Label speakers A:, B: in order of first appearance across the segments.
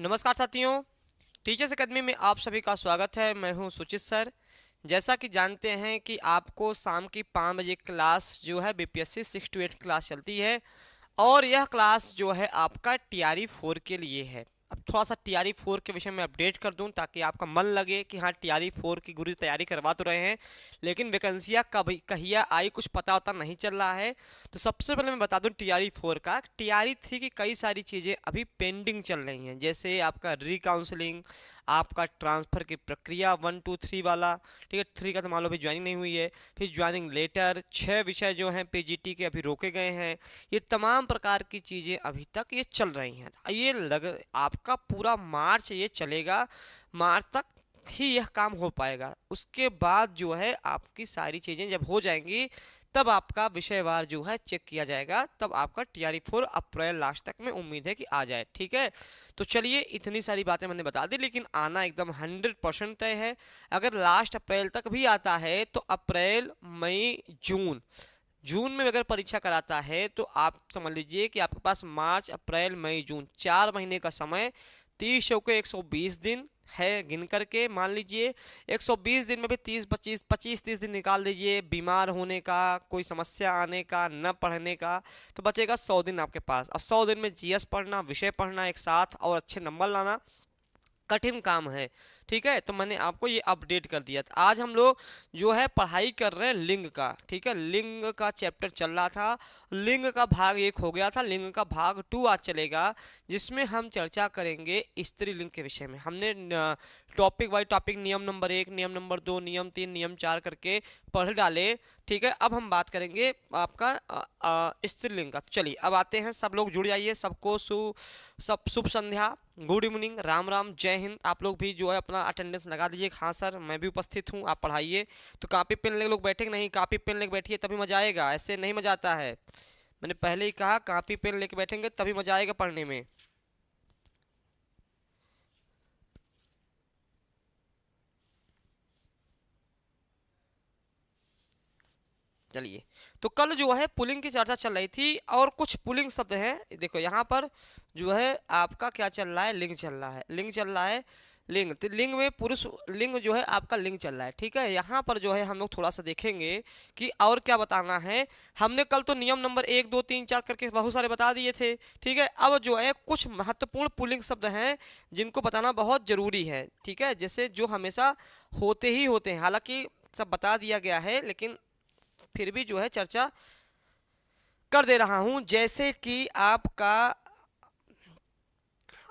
A: नमस्कार साथियों, teachers academy में आप सभी का स्वागत है। मैं हूं सुचित सर। जैसा कि जानते हैं कि आपको शाम की 5 बजे क्लास जो है बीपीएससी 6 to 8 क्लास चलती है और यह क्लास जो है आपका टीआरई 4 के लिए है। अब थोड़ा सा टीआरई 4 के विषय में अपडेट कर दूं ताकि आपका मन लगे कि हाँ टीआरई 4 की गुरु तैयारी करवा तो रहे हैं, लेकिन वैकेंसियाँ कब कहिया आई कुछ पता होता नहीं चल रहा है। तो सबसे पहले मैं बता दूं टीआरई 4 का, टीआरई 3 की कई सारी चीज़ें अभी पेंडिंग चल रही हैं, जैसे आपका रिकाउंसलिंग, आपका ट्रांसफ़र की प्रक्रिया 1 2 3 वाला, ठीक है। 3 का तो मान लो अभी ज्वाइनिंग नहीं हुई है। फिर ज्वाइनिंग लेटर, 6 विषय जो हैं पीजीटी के अभी रोके गए हैं। ये तमाम प्रकार की चीज़ें अभी तक ये चल रही हैं। ये लग आपका पूरा मार्च ये चलेगा, मार्च तक ही यह काम हो पाएगा। उसके बाद जो है आपकी सारी चीज़ें जब हो जाएंगी तब आपका विषयवार जो है चेक किया जाएगा, तब आपका टीआरई 4 अप्रैल लास्ट तक में उम्मीद है कि आ जाए, ठीक है। तो चलिए इतनी सारी बातें मैंने बता दी, लेकिन आना एकदम 100% तय है। अगर लास्ट अप्रैल तक भी आता है तो अप्रैल मई जून, जून में अगर परीक्षा कराता है तो आप समझ लीजिए कि आपके पास मार्च अप्रैल मई जून 4 महीने का समय, 30 चौके 120 दिन है गिन करके मान लीजिए। 120 दिन में भी 25-30 दिन निकाल दीजिए बीमार होने का, कोई समस्या आने का, न पढ़ने का, तो बचेगा 100 दिन आपके पास। और 100 दिन में जीएस पढ़ना, विषय पढ़ना एक साथ और अच्छे नंबर लाना कठिन काम है, ठीक है। तो मैंने आपको ये अपडेट कर दिया था। आज हम लोग जो है पढ़ाई कर रहे हैं लिंग का, ठीक है। लिंग का चैप्टर चल रहा था, लिंग का भाग 1 हो गया था, लिंग का भाग 2 आज चलेगा, जिसमें हम चर्चा करेंगे स्त्रीलिंग के विषय में। हमने टॉपिक बाय टॉपिक नियम नंबर 1, नियम नंबर 2, नियम 3, नियम 4 करके पढ़ डाले, ठीक है। अब हम बात करेंगे आपका स्त्रीलिंग का। चलिए अब आते हैं, सब लोग जुड़ जाइए, सबको शुभ संध्या, गुड इवनिंग, राम राम, जय हिंद। आप लोग भी जो है अपना अटेंडेंस लगा दीजिए। हाँ सर मैं भी उपस्थित हूँ, आप पढ़ाइए। तो कापी पेन लेके लोग बैठे नहीं, कापी पेन लेके बैठिए तभी मजा आएगा, ऐसे नहीं मजा आता है। मैंने पहले ही कहा कापी पेन लेके बैठेंगे तभी मजा आएगा पढ़ने में। चलिए, तो कल जो है पुलिंग की चर्चा चल रही थी और कुछ पुलिंग शब्द हैं। देखो यहाँ पर जो है आपका क्या चल रहा है, लिंग चल रहा है, लिंग चल रहा है, लिंग। तो लिंग में पुरुष लिंग जो है आपका लिंग चल रहा है, ठीक है। यहाँ पर जो है हम लोग थोड़ा सा देखेंगे कि और क्या बताना है। हमने कल तो नियम नंबर 1 2 3 4 करके बहुत सारे बता दिए थे, ठीक है। अब जो है कुछ महत्वपूर्ण पुलिंग शब्द हैं जिनको बताना बहुत जरूरी है, ठीक है। जैसे जो हमेशा होते ही होते हैं, हालांकि सब बता दिया गया है लेकिन फिर भी जो है चर्चा कर दे रहा हूं। जैसे कि आपका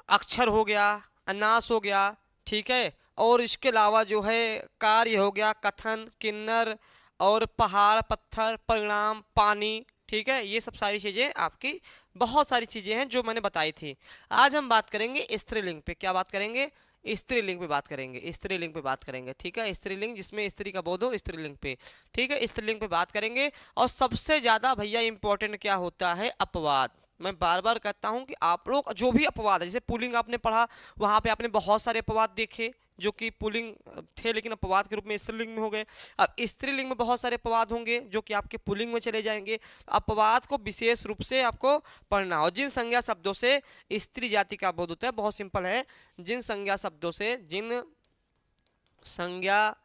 A: अक्षर हो गया, अनास हो गया, ठीक है। और इसके अलावा जो है कार्य हो गया, कथन, किन्नर, और पहाड़, पत्थर, परिणाम, पानी, ठीक है। ये सब सारी चीज़ें आपकी बहुत सारी चीज़ें हैं जो मैंने बताई थी। आज हम बात करेंगे स्त्रीलिंग पे। क्या बात करेंगे? स्त्रीलिंग पे बात करेंगे, स्त्रीलिंग पे बात करेंगे, ठीक है। स्त्रीलिंग जिसमें स्त्री का बोध हो, स्त्रीलिंग पे, ठीक है। स्त्रीलिंग पे बात करेंगे। और सबसे ज़्यादा भैया इंपॉर्टेंट क्या होता है? अपवाद। मैं बार बार कहता हूं कि आप लोग जो भी अपवाद है, जैसे पुलिंग आपने पढ़ा वहां पे आपने बहुत सारे अपवाद देखे जो कि पुलिंग थे लेकिन अपवाद के रूप में स्त्रीलिंग में हो गए। अब स्त्रीलिंग में बहुत सारे अपवाद होंगे जो कि आपके पुलिंग में चले जाएंगे। तो अपवाद को विशेष रूप से आपको पढ़ना हो। जिन संज्ञा शब्दों से स्त्री जाति का बोध होता है, बहुत सिंपल है, जिन संज्ञा शब्दों से, जिन संज्ञा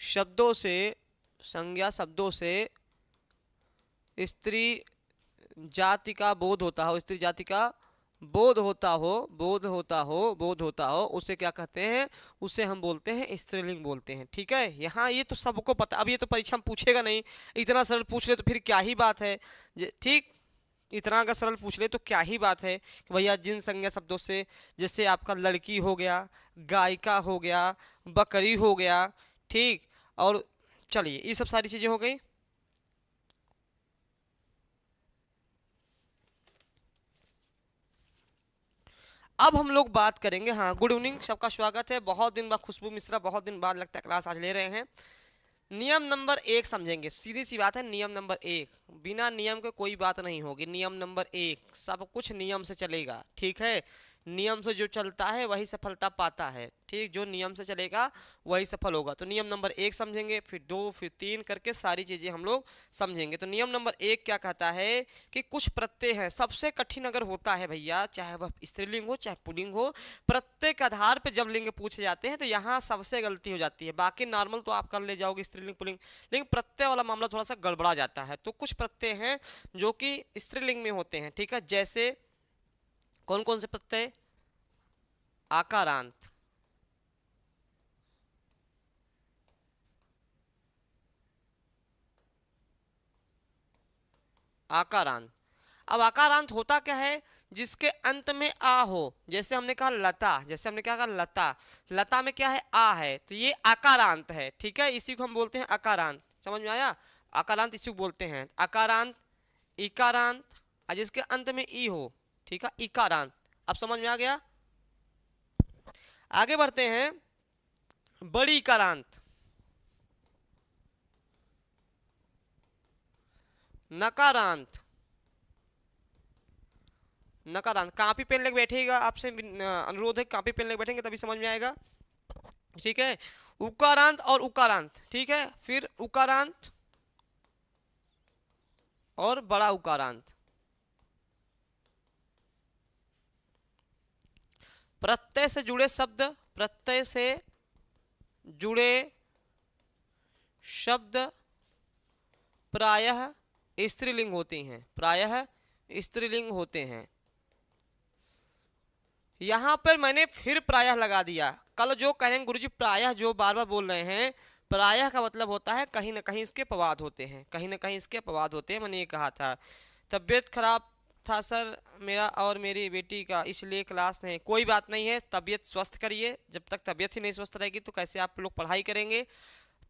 A: शब्दों से, संज्ञा शब्दों से स्त्री जाति का बोध होता हो, स्त्री जाति का बोध होता हो, बोध होता हो, बोध होता हो, उसे क्या कहते हैं? उसे हम बोलते हैं स्त्रीलिंग बोलते हैं, ठीक है। यहाँ ये तो सबको पता। अब ये तो परीक्षा में पूछेगा नहीं, इतना सरल पूछ ले तो फिर क्या ही बात है, ठीक। इतना अगर सरल पूछ ले तो क्या ही बात है कि भैया जिन संज्ञा शब्दों से, जैसे आपका लड़की हो गया, गायिका हो गया, बकरी हो गया, ठीक। और चलिए ये सब सारी चीजें हो गई। अब हम लोग बात करेंगे, हाँ गुड इवनिंग, सबका स्वागत है। बहुत दिन बाद खुशबू मिश्रा, बहुत दिन बाद लगता है क्लास आज ले रहे हैं। नियम नंबर 1 समझेंगे, सीधी सी बात है। नियम नंबर 1, बिना नियम के कोई बात नहीं होगी। नियम नंबर 1, सब कुछ नियम से चलेगा, ठीक है। नियम से जो चलता है वही सफलता पाता है। ठीक, जो नियम से चलेगा वही सफल होगा। तो नियम नंबर 1 समझेंगे, फिर 2, फिर 3 करके सारी चीजें हम लोग समझेंगे। तो नियम नंबर 1 क्या कहता है कि कुछ प्रत्यय हैं, सबसे कठिन अगर होता है भैया, चाहे वह स्त्रीलिंग हो चाहे पुल्लिंग हो, प्रत्यय के आधार पर जब लिंग पूछे जाते हैं तो यहाँ सबसे गलती हो जाती है। बाकी नॉर्मल तो आप कर ले जाओगे स्त्रीलिंग पुल्लिंग, लेकिन प्रत्यय वाला मामला थोड़ा सा गड़बड़ा जाता है। तो कुछ प्रत्यय हैं जो कि स्त्रीलिंग में होते हैं। ठीक है, जैसे कौन कौन से प्रत्यय? आकारांत, आकारांत। अब आकारांत होता क्या है? जिसके अंत में आ हो। जैसे हमने कहा लता, जैसे हमने क्या कहा लता, लता में क्या है? आ है, तो ये आकारांत है। ठीक है, इसी को हम बोलते हैं आकारांत। समझ में आया? आकारांत इसी को बोलते हैं आकारांत, इकारांत, और जिसके अंत में ई हो। ठीक है, इकारांत। अब समझ में आ गया? आगे बढ़ते हैं। बड़ी इकारांत, नकारांत, नकारांत। कापी पेन लेके बैठेगा, आपसे अनुरोध है कापी पेन लेके बैठेंगे तभी समझ में आएगा। ठीक है, उकारांत और उकारांत। ठीक है, फिर उकारांत और बड़ा उकारांत। प्रत्यय से जुड़े शब्द, प्रत्यय से जुड़े शब्द प्रायः स्त्रीलिंग होती हैं, प्रायः स्त्रीलिंग होते हैं। यहां पर मैंने फिर प्रायः लगा दिया। कल जो कहेंगे गुरुजी प्रायः जो बार बार बोल रहे हैं, प्रायः का मतलब होता है कहीं ना कहीं इसके अपवाद होते हैं, कहीं ना कहीं इसके अपवाद होते हैं। मैंने ये कहा था। तबीयत खराब था सर मेरा और मेरी बेटी का, इसलिए क्लास नहीं। कोई बात नहीं है, तबीयत स्वस्थ करिए। जब तक तबीयत ही नहीं स्वस्थ रहेगी तो कैसे आप लोग पढ़ाई करेंगे?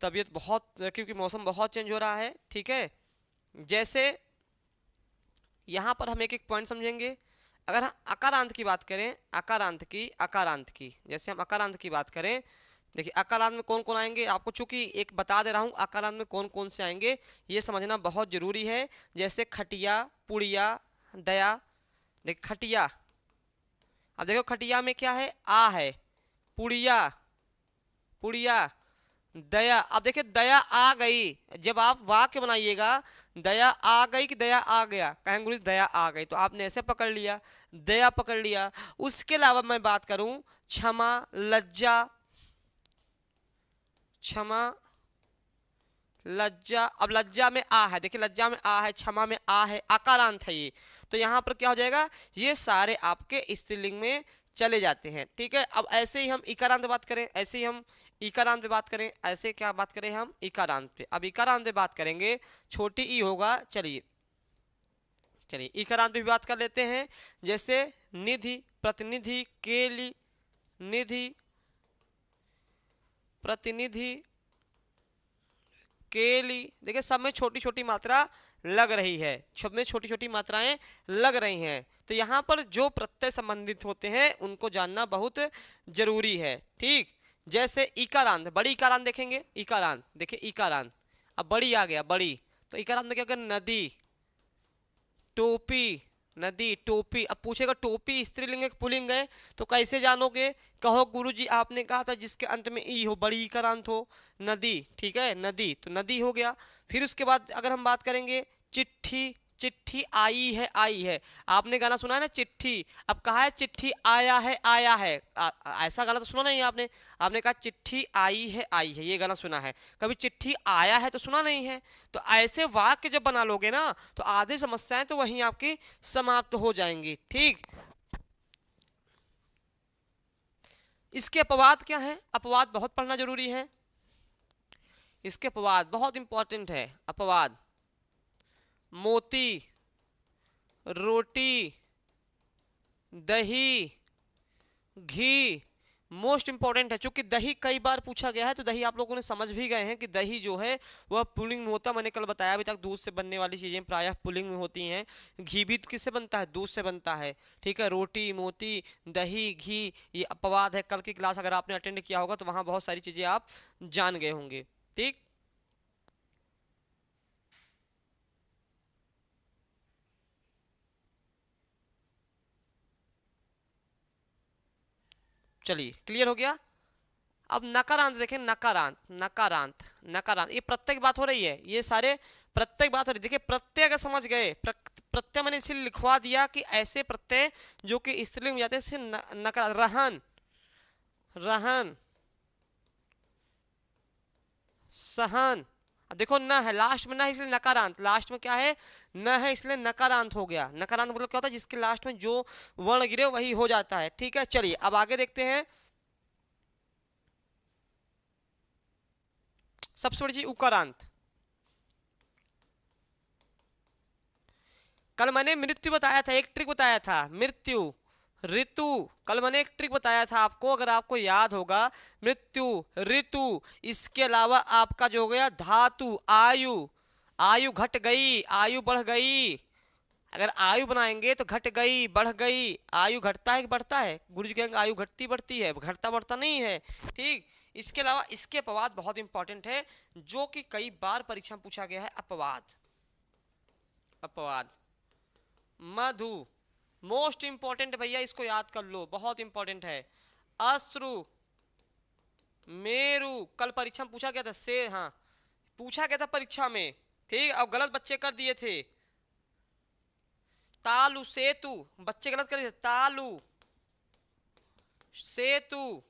A: तबीयत बहुत, क्योंकि मौसम बहुत चेंज हो रहा है। ठीक है, जैसे यहाँ पर हम एक एक पॉइंट समझेंगे। अगर हम अकारांत की बात करें, अकारांत की जैसे हम अकारांत की बात करें, देखिए अकारांत में कौन कौन आएंगे आपको चूंकि एक बता दे रहा हूँ अकारांत में कौन कौन से आएंगे, ये समझना बहुत जरूरी है। जैसे खटिया, पुड़िया, दया। देख खटिया, अब देखो खटिया में क्या है? आ है। पुड़िया, पुड़िया, दया। अब देखिए दया आ गई, जब आप वाक्य बनाइएगा दया आ गई कि दया आ गया, कहेंगे गुरु दया आ गई, तो आपने ऐसे पकड़ लिया, दया पकड़ लिया। उसके अलावा मैं बात करूं क्षमा, लज्जा, क्षमा, लज्जा। अब लज्जा में आ है, देखिए लज्जा में आ है, क्षमा में आ है, आकारांत है ये। तो यहाँ पर क्या हो जाएगा? ये सारे आपके स्त्रीलिंग में चले जाते हैं। ठीक है, अब ऐसे ही हम इकारांत बात करें, ऐसे ही हम इकारांत पे बात करें, ऐसे क्या बात करें हम? इकारांत पे। अब इकारांत पे बात करेंगे, छोटी ई होगा। चलिए चलिए इकारांत पे भी बात कर लेते हैं। जैसे निधि, प्रतिनिधि, केली, निधि, प्रतिनिधि, केली। देखिए सब में छोटी छोटी मात्रा लग रही है, सब में छोटी छोटी मात्राएं लग रही हैं। तो यहाँ पर जो प्रत्यय संबंधित होते हैं उनको जानना बहुत जरूरी है। ठीक, जैसे इकारांत, बड़ी इकारांत देखेंगे, इकारांत देखिए इकारांत, अब बड़ी आ गया, बड़ी। तो इकारांत में क्या होगा? नदी, टोपी, नदी, टोपी। अब पूछेगा टोपी स्त्रीलिंग है कि पुल्लिंग है, तो कैसे जानोगे? कहो गुरुजी आपने कहा था जिसके अंत में ई हो, बड़ी इकारांत हो। नदी, ठीक है, नदी, तो नदी हो गया। फिर उसके बाद अगर हम बात करेंगे चिट्ठी, चिट्ठी आई है, आई है। आपने गाना सुना है ना चिट्ठी, अब कहा है चिट्ठी आया है, आया है। ऐसा गाना तो सुना नहीं आपने। आपने कहा चिट्ठी आई है, आई है, ये गाना सुना है। कभी चिट्ठी आया है तो सुना नहीं है। तो ऐसे वाक्य जब बना लोगे ना तो आधी समस्याएं तो वहीं आपकी समाप्त हो जाएंगी। ठीक, इसके अपवाद क्या है? अपवाद बहुत पढ़ना जरूरी है। इसके अपवाद बहुत इंपॉर्टेंट है। अपवाद, मोती, रोटी, दही, घी। मोस्ट इंपॉर्टेंट है, क्योंकि दही कई बार पूछा गया है, तो दही आप लोगों ने समझ भी गए हैं कि दही जो है वह पुलिंग में होता। मैंने कल बताया अभी तक दूध से बनने वाली चीजें प्रायः पुलिंग में होती हैं। घी भी किससे बनता है? दूध से बनता है। ठीक है, रोटी, मोती, दही, घी, ये अपवाद है। कल की क्लास अगर आपने अटेंड किया होगा तो वहां बहुत सारी चीजें आप जान गए होंगे। ठीक, चलिए क्लियर हो गया। अब नकारांत देखें, नकारांत नकारांत नकारांत, ये प्रत्यय की बात हो रही है, ये सारे प्रत्यय की बात हो रही है। देखिए प्रत्यय अगर समझ गए, प्रत्यय मैंने इसीलिए लिखवा दिया कि ऐसे प्रत्यय जो कि स्त्रीलिंग में जाते हैं, नकार, रहन, रहन, सहन। अब देखो न है लास्ट में, न है इसलिए नकारांत, लास्ट में क्या है, न है इसलिए नकारांत हो गया। नकारांत मतलब क्या होता है, जिसके लास्ट में जो वर्ण गिरे वही हो जाता है। ठीक है, चलिए अब आगे देखते हैं। सबसे बड़ी चीज उकारांत। कल मैंने मृत्यु बताया था, एक ट्रिक बताया था, मृत्यु, ऋतु। कल मैंने एक ट्रिक बताया था आपको, अगर आपको याद होगा, मृत्यु, ऋतु, इसके अलावा आपका जो हो गया धातु, आयु, आयु घट गई, आयु बढ़ गई। अगर आयु बनाएंगे तो घट गई, बढ़ गई। आयु घटता है कि बढ़ता है, गुरुजी कहेंगे आयु घटती बढ़ती है, घटता बढ़ता नहीं है। ठीक, इसके अलावा इसके अपवाद बहुत इंपॉर्टेंट है, जो कि कई बार परीक्षा में पूछा गया है। अपवाद, अपवाद, मधु, मोस्ट इंपॉर्टेंट भैया, इसको याद कर लो, बहुत इंपॉर्टेंट है। अश्रु, मेरु, कल परीक्षा में पूछा गया था, से, हाँ पूछा गया था परीक्षा में। ठीक, अब गलत बच्चे कर दिए थे। तालु, सेतु, बच्चे गलत कर दिए थे, तालु, सेतु,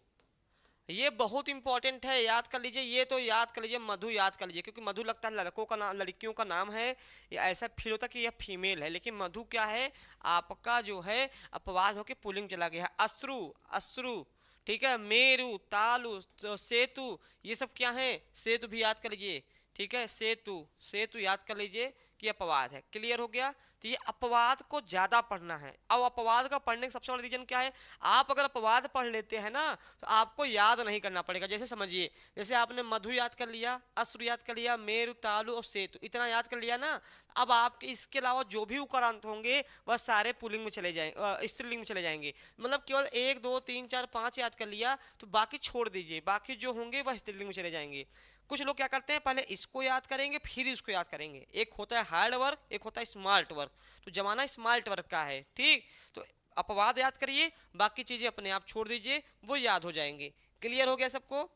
A: ये बहुत इंपॉर्टेंट है, याद कर लीजिए। ये तो याद कर लीजिए, मधु याद कर लीजिए, क्योंकि मधु लगता है लड़कों का नाम, लड़कियों का नाम है, या ऐसा फील होता है कि यह फीमेल है, लेकिन मधु क्या है, आपका जो है अपवाद होके पुल्लिंग चला गया है। अश्रु, अश्रु, ठीक है, मेरु, तालु, सेतु, ये सब क्या है, सेतु भी याद कर लीजिए। ठीक है, सेतु, सेतु याद कर लीजिए कि अपवाद है। क्लियर हो गया। तो ये अपवाद को ज्यादा पढ़ना है। अब अपवाद का पढ़ने का सबसे बड़ा रीजन क्या है, आप अगर अपवाद पढ़ लेते हैं ना तो आपको याद नहीं करना पड़ेगा। जैसे समझिए, जैसे आपने मधु याद कर लिया, अश्रु याद कर लिया, मेरु, तालु और सेतु, इतना याद कर लिया ना। अब आपके इसके अलावा जो भी उकारांत होंगे वह सारे पुल्लिंग में चले जाएंगे, स्त्रीलिंग में चले जाएंगे। मतलब केवल 1 2 3 4 5 याद कर लिया तो बाकी छोड़ दीजिए, बाकी जो होंगे वह स्त्रीलिंग में चले जाएंगे। कुछ लोग क्या करते हैं, पहले इसको याद करेंगे फिर इसको याद करेंगे। एक होता है हार्ड वर्क, एक होता है स्मार्ट वर्क, तो जमाना स्मार्ट वर्क का है। ठीक, तो अपवाद याद करिए, बाकी चीजें अपने आप छोड़ दीजिए, वो याद हो जाएंगे। क्लियर हो गया सबको।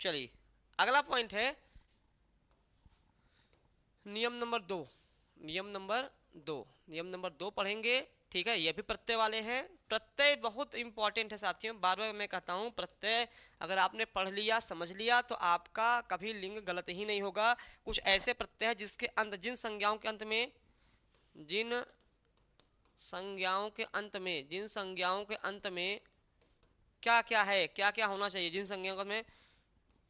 A: चलिए अगला पॉइंट है नियम नंबर 2। नियम नंबर 2, नियम नंबर 2 पढ़ेंगे। ठीक है, ये भी प्रत्यय वाले हैं। प्रत्यय बहुत इंपॉर्टेंट है साथियों, बार बार मैं कहता हूँ, प्रत्यय अगर आपने पढ़ लिया, समझ लिया, तो आपका कभी लिंग गलत ही नहीं होगा। कुछ ऐसे प्रत्यय हैं जिसके अंत, जिन संज्ञाओं के अंत में, जिन संज्ञाओं के अंत में, जिन संज्ञाओं के अंत में क्या क्या है, क्या क्या होना चाहिए, जिन संज्ञाओं के अंत में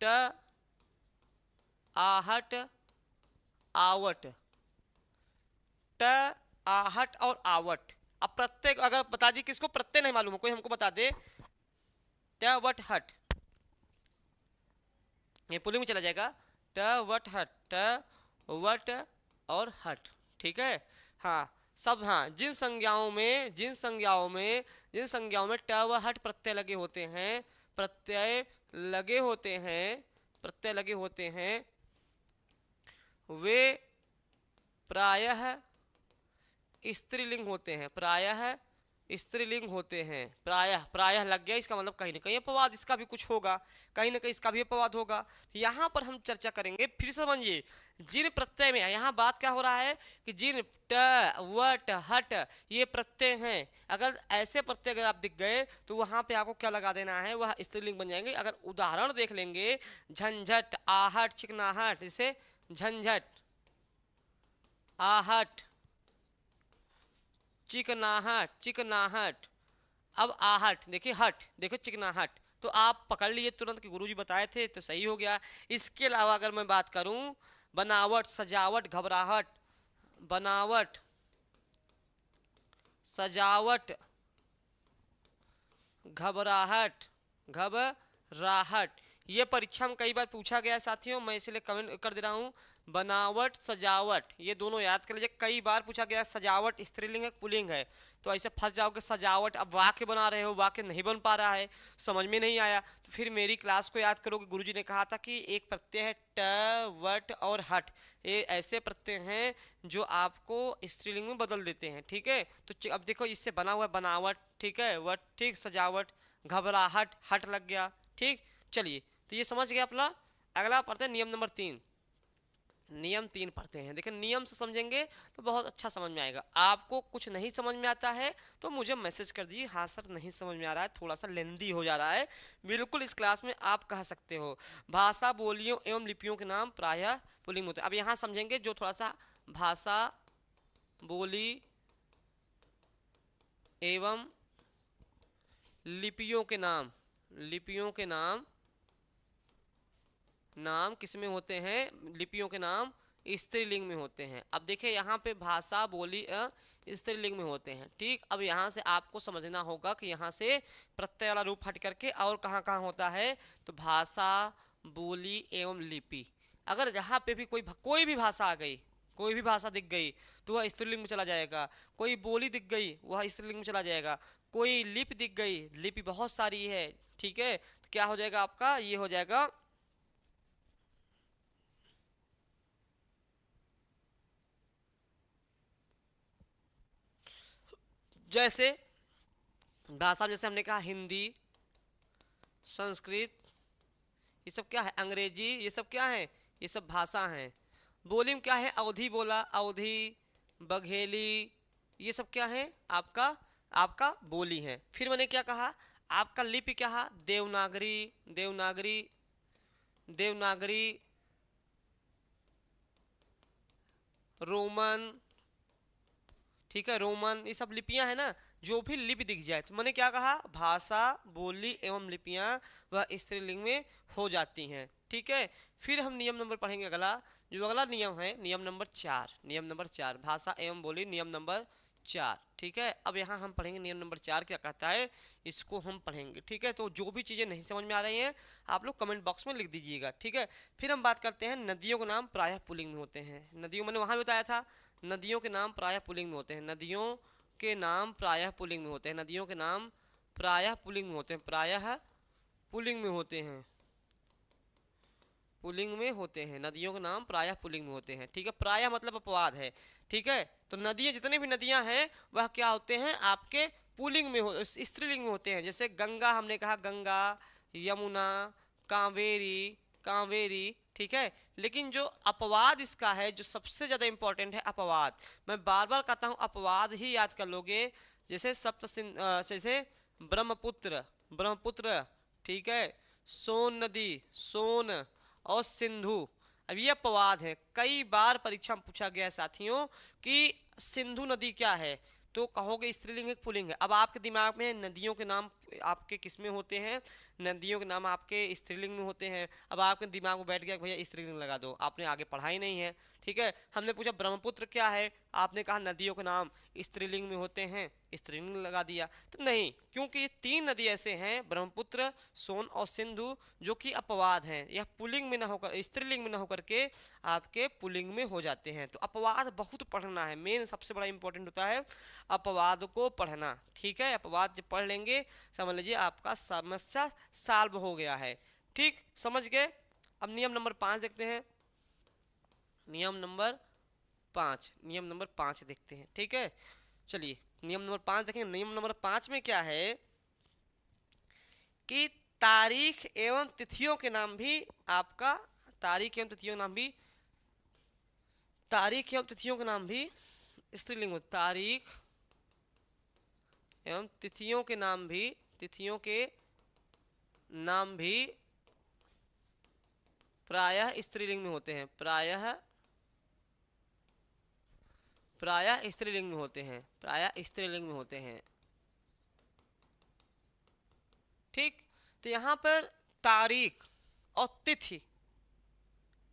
A: ट, आहट, आवट, ट, आहट और आवट। अब प्रत्यय अगर बता दी, किसको प्रत्यय नहीं मालूम हो, कोई हमको बता दे, ट वट हट, ये पुलिंग में चला जाएगा, ट वट हट, ट वट और हट। ठीक है, हाँ सब, हाँ जिन संज्ञाओं में, जिन संज्ञाओं में, जिन संज्ञाओं में ट व हट प्रत्यय लगे होते हैं, प्रत्यय लगे होते हैं, प्रत्यय लगे होते हैं, वे प्रायः स्त्रीलिंग होते हैं, प्रायः स्त्रीलिंग होते हैं। प्रायः, प्रायः लग गया, इसका मतलब कहीं ना कहीं अपवाद इसका भी कुछ होगा, कहीं ना कहीं इसका भी अपवाद होगा। यहाँ पर हम चर्चा करेंगे, फिर समझिए, जिन प्रत्यय में, यहाँ बात क्या हो रहा है कि जिन ट वट हट ये प्रत्यय हैं, अगर ऐसे प्रत्यय अगर आप दिख गए तो वहाँ पे आपको क्या लगा देना है, वह स्त्रीलिंग बन जाएंगे। अगर उदाहरण देख लेंगे, झंझट, आहट, चिकनाहट, जैसे झंझट, आहट, चिकनाहट, चिकनाहट। अब आहट, देखिए हट, देखो चिकनाहट, तो आप पकड़ लिए तुरंत कि गुरुजी बताए थे तो सही हो गया। इसके अलावा अगर मैं बात करूं, बनावट, सजावट, घबराहट, बनावट, सजावट, घबराहट, घबराहट, ये परीक्षा में कई बार पूछा गया है साथियों, मैं इसलिए कमेंट कर दे रहा हूं। बनावट, सजावट, ये दोनों याद कर लीजिए। कई बार पूछा गया सजावट स्त्रीलिंग है पुल्लिंग है, तो ऐसे फंस जाओगे। सजावट, अब वाक्य बना रहे हो, वाक्य नहीं बन पा रहा है, समझ में नहीं आया, तो फिर मेरी क्लास को याद करोगे। गुरुजी ने कहा था कि एक प्रत्यय है ट, वट और हट, ये ऐसे प्रत्यय हैं जो आपको स्त्रीलिंग में बदल देते हैं। ठीक है, तो अब देखो इससे बना हुआ है बनावट, ठीक है, वट, ठीक, सजावट, घबराहट, हट लग गया। ठीक, चलिए, तो ये समझ गया अपना। अगला पढ़ते हैं नियम नंबर 3। नियम 3 पढ़ते हैं। देखिए नियम से समझेंगे तो बहुत अच्छा समझ में आएगा। आपको कुछ नहीं समझ में आता है तो मुझे मैसेज कर दीजिए, हाँ सर नहीं समझ में आ रहा है, थोड़ा सा लेंदी हो जा रहा है, बिल्कुल इस क्लास में आप कह सकते हो। भाषा, बोलियों एवं लिपियों के नाम प्रायः पुल्लिंग में होते हैं। अब यहाँ समझेंगे जो थोड़ा सा भाषा, बोली एवं लिपियों के नाम, लिपियों के नाम किस में होते हैं? लिपियों के नाम स्त्रीलिंग में होते हैं। अब देखिए यहाँ पे भाषा, बोली स्त्रीलिंग में होते हैं। ठीक, अब यहाँ से आपको समझना होगा कि यहाँ से प्रत्यय वाला रूप हट करके और कहाँ कहाँ होता है, तो भाषा, बोली एवं लिपि। अगर जहाँ पे भी कोई भी भाषा आ गई, कोई भी भाषा दिख गई तो वह स्त्रीलिंग में चला जाएगा। कोई बोली दिख गई वह स्त्रीलिंग में चला जाएगा। कोई लिपि दिख गई, लिपि बहुत सारी है, ठीक है, तो क्या हो जाएगा आपका, ये हो जाएगा जैसे भाषा में, जैसे हमने कहा हिंदी, संस्कृत, ये सब क्या है, अंग्रेजी, ये सब क्या है, ये सब भाषा हैं। बोली में क्या है, अवधी बोला, अवधी, बघेली, ये सब क्या है आपका आपका बोली है। फिर मैंने क्या कहा, आपका लिपि क्या है, देवनागरी, देवनागरी, देवनागरी, रोमन, ठीक है, रोमन, ये सब लिपियां है ना। जो भी लिपि दिख जाए, तो मैंने क्या कहा, भाषा, बोली एवं लिपियां वह स्त्रीलिंग में हो जाती हैं। ठीक है, फिर हम नियम नंबर पढ़ेंगे अगला। जो अगला नियम है नियम नंबर 4, नियम नंबर 4 भाषा एवं बोली, नियम नंबर 4। ठीक है, अब यहाँ हम पढ़ेंगे नियम नंबर 4 क्या कहता है, इसको हम पढ़ेंगे। ठीक है, तो जो भी चीज़ें नहीं समझ में आ रही हैं आप लोग कमेंट बॉक्स में लिख दीजिएगा। ठीक है, फिर हम बात करते हैं नदियों के नाम प्रायः पुल्लिंग में होते हैं। नदियों, मैंने वहाँ बताया था नदियों के नाम प्रायः पुल्लिंग में होते हैं। नदियों के नाम प्रायः पुल्लिंग में होते हैं। नदियों के नाम प्रायः पुल्लिंग में होते हैं। प्रायः पुल्लिंग में होते हैं। पुल्लिंग में होते हैं। नदियों के नाम प्रायः पुल्लिंग में होते हैं। ठीक है, प्रायः मतलब अपवाद है। ठीक है, तो नदियाँ, जितनी भी नदियाँ हैं वह क्या होते हैं आपके पुल्लिंग में स्त्रीलिंग में होते हैं। जैसे गंगा, हमने कहा गंगा, यमुना, कावेरी, कावेरी। ठीक है, लेकिन जो अपवाद इसका है, जो सबसे ज़्यादा इंपॉर्टेंट है अपवाद, मैं बार बार कहता हूँ अपवाद ही याद कर लोगे। जैसे जैसे ब्रह्मपुत्र, ब्रह्मपुत्र, ठीक है, सोन नदी, सोन और सिंधु। अब ये अपवाद है, कई बार परीक्षा में पूछा गया है साथियों कि सिंधु नदी क्या है, तो कहोगे स्त्रीलिंग है पुल्लिंग है। अब आपके दिमाग में नदियों के नाम आपके किस में होते हैं, नदियों के नाम आपके स्त्रीलिंग में होते हैं। अब आपके दिमाग में बैठ गया कि भैया स्त्रीलिंग लगा दो, आपने आगे पढ़ा ही नहीं है। ठीक है, हमने पूछा ब्रह्मपुत्र क्या है, आपने कहा नदियों के नाम स्त्रीलिंग में होते हैं, स्त्रीलिंग लगा दिया। तो नहीं, क्योंकि ये 3 नदी ऐसे हैं ब्रह्मपुत्र, सोन और सिंधु जो कि अपवाद हैं, यह पुल्लिंग में ना होकर, स्त्रीलिंग में ना होकर के आपके पुल्लिंग में हो जाते हैं। तो अपवाद बहुत पढ़ना है, मेन सबसे बड़ा इंपॉर्टेंट होता है अपवाद को पढ़ना। ठीक है, अपवाद जब पढ़ लेंगे समझ लीजिए आपका समस्या सॉल्व हो गया है। ठीक, समझ गए। अब नियम नंबर 5 देखते हैं। नियम नंबर 5, नियम नंबर 5 देखते हैं। ठीक है, चलिए नियम नंबर 5 देखेंगे। नियम नंबर 5 में क्या है कि तारीख एवं तिथियों के नाम भी आपका, तारीख एवं तिथियों के नाम भी, तारीख एवं तिथियों के नाम भी स्त्रीलिंग में, तारीख एवं तिथियों के नाम भी, तिथियों के नाम भी प्रायः स्त्रीलिंग में होते हैं। प्रायः प्रायः स्त्रीलिंग में होते हैं। प्रायः स्त्रीलिंग में होते हैं। ठीक, तो यहाँ पर तारीख और तिथि,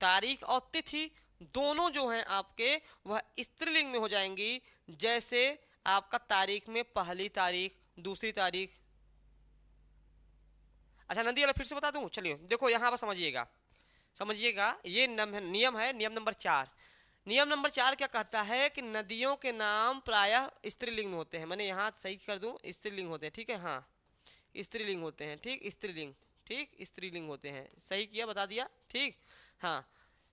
A: तारीख और तिथि दोनों जो हैं आपके वह स्त्रीलिंग में हो जाएंगी। जैसे आपका तारीख में पहली तारीख, दूसरी तारीख। अच्छा नदी वाला फिर से बता दूं, चलिए देखो यहाँ पर समझिएगा। समझिएगा, ये नियम है। नियम नंबर 4, नियम नंबर 4 क्या कहता है कि नदियों के नाम प्रायः स्त्रीलिंग में होते हैं। मैंने यहाँ सही कर दूं, स्त्रीलिंग होते हैं, ठीक है, हाँ स्त्रीलिंग होते हैं, ठीक स्त्रीलिंग, ठीक स्त्रीलिंग होते हैं, सही किया, बता दिया, ठीक। हाँ,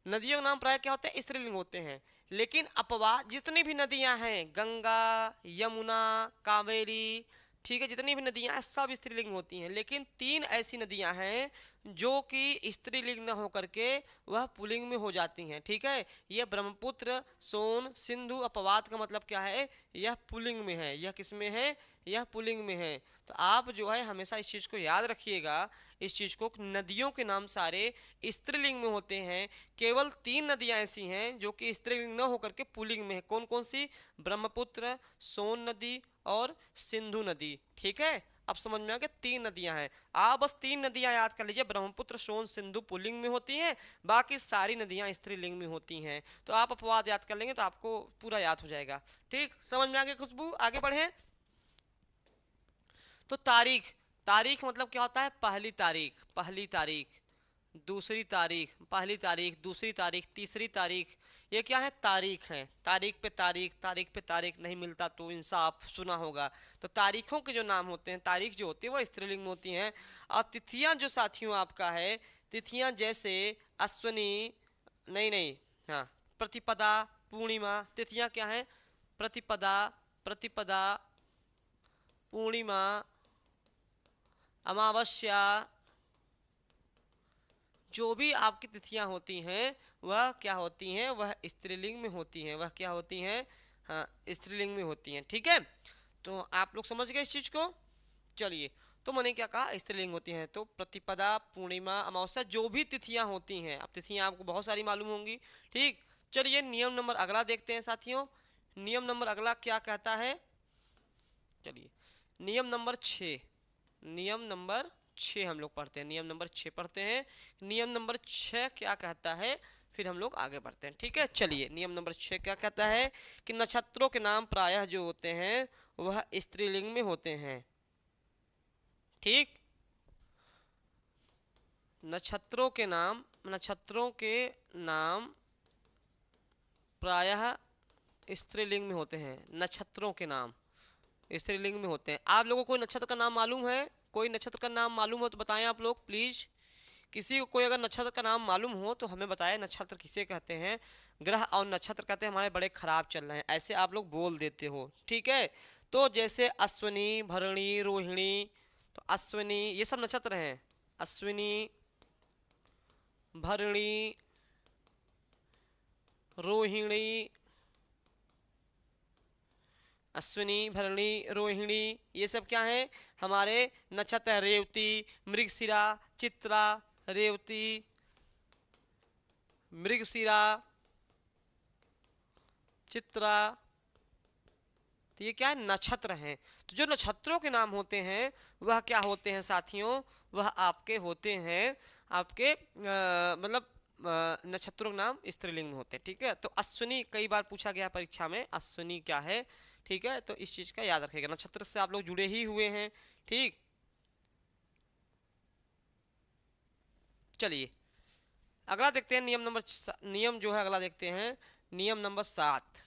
A: नदियों के नाम प्राय क्या होते हैं, स्त्रीलिंग होते हैं। लेकिन अपवाद जितनी भी नदियां हैं, गंगा, यमुना, कावेरी, ठीक है, जितनी भी नदियां हैं सब स्त्रीलिंग होती हैं। लेकिन 3 ऐसी नदियां हैं जो कि स्त्रीलिंग न होकर के वह पुल्लिंग में हो जाती हैं, ठीक है। यह ब्रह्मपुत्र, सोन, सिंधु। अपवाद का मतलब क्या है, यह पुल्लिंग में है, यह किस में है, यह पुल्लिंग में है। तो आप जो है हमेशा इस चीज़ को याद रखिएगा, इस चीज़ को, नदियों के नाम सारे स्त्रीलिंग में होते हैं। केवल 3 नदियां ऐसी हैं जो कि स्त्रीलिंग न होकर के पुल्लिंग में है। कौन कौन सी, ब्रह्मपुत्र, सोन नदी और सिंधु नदी, ठीक है। अब समझ में आ गया, 3 नदियां हैं। आप बस 3 नदियां याद कर लीजिए, ब्रह्मपुत्र, सोन, सिंधु पुल्लिंग में होती हैं, बाकी सारी नदियां स्त्रीलिंग में होती हैं। तो आप अपवाद याद कर लेंगे तो आपको पूरा याद हो जाएगा, ठीक। समझ में आ गया खुशबू, आगे बढ़े। तो तारीख, तारीख मतलब क्या होता है, पहली तारीख, पहली तारीख, दूसरी तारीख, पहली तारीख, दूसरी तारीख, तीसरी तारीख, ये क्या है, तारीख है। तारीख पे तारीख, तारीख पे तारीख नहीं मिलता तो इंसाफ, सुना होगा। तो तारीखों के जो नाम होते हैं, तारीख जो होती है वो स्त्रीलिंग में होती हैं। और तिथियां जो साथियों आपका है, तिथियां जैसे अश्वनी, नहीं नहीं, हाँ, प्रतिपदा, पूर्णिमा, तिथियां क्या हैं, प्रतिपदा, प्रतिपदा, पूर्णिमा, अमावस्या, जो भी आपकी तिथियां होती हैं वह क्या होती हैं, वह स्त्रीलिंग में होती हैं, वह क्या होती हैं, हाँ स्त्रीलिंग में होती हैं, ठीक है। तो आप लोग समझ गए इस चीज़ को। चलिए, तो मैंने क्या कहा, स्त्रीलिंग होती हैं। तो प्रतिपदा, पूर्णिमा, अमावस्या, जो भी तिथियां होती हैं, अब तिथियां आपको बहुत सारी मालूम होंगी, ठीक। चलिए नियम नंबर अगला देखते हैं साथियों। नियम नंबर अगला क्या कहता है, चलिए नियम नंबर 6, नियम नंबर 6 हम लोग पढ़ते हैं, नियम नंबर 6 पढ़ते हैं। नियम नंबर 6 क्या कहता है, फिर हम लोग आगे बढ़ते हैं, ठीक है। चलिए नियम नंबर 6 क्या कहता है कि नक्षत्रों के नाम प्रायः जो होते हैं वह स्त्रीलिंग में होते हैं, ठीक। नक्षत्रों के नाम, नक्षत्रों के नाम प्रायः स्त्रीलिंग में होते हैं, नक्षत्रों के नाम स्त्रीलिंग में होते हैं। आप लोगों को कोई नक्षत्र का नाम मालूम है, कोई नक्षत्र का नाम मालूम हो तो बताएं आप लोग प्लीज। किसी को कोई अगर नक्षत्र का नाम मालूम हो तो हमें बताएं, नक्षत्र किसे कहते हैं। ग्रह और नक्षत्र कहते हैं हमारे बड़े खराब चल रहे हैं, ऐसे आप लोग बोल देते हो, ठीक है। तो जैसे अश्विनी, भरणी, रोहिणी, तो अश्विनी ये सब नक्षत्र हैं, अश्विनी, भरणी, रोहिणी, अश्विनी, भरणी, रोहिणी, ये सब क्या है हमारे नक्षत्र। रेवती, मृगशिरा, चित्रा, रेवती, मृगशिरा, चित्रा, तो ये क्या है, नक्षत्र हैं। तो जो नक्षत्रों के नाम होते हैं वह क्या होते हैं साथियों, वह आपके होते हैं, आपके मतलब नक्षत्रों के नाम स्त्रीलिंग में होते हैं, ठीक है। तो अश्विनी कई बार पूछा गया परीक्षा में, अश्विनी क्या है, ठीक है। तो इस चीज़ का याद रखिएगा, नक्षत्र से आप लोग जुड़े ही हुए हैं, ठीक। चलिए अगला देखते हैं, नियम नंबर, नियम जो है अगला देखते हैं, नियम नंबर 7।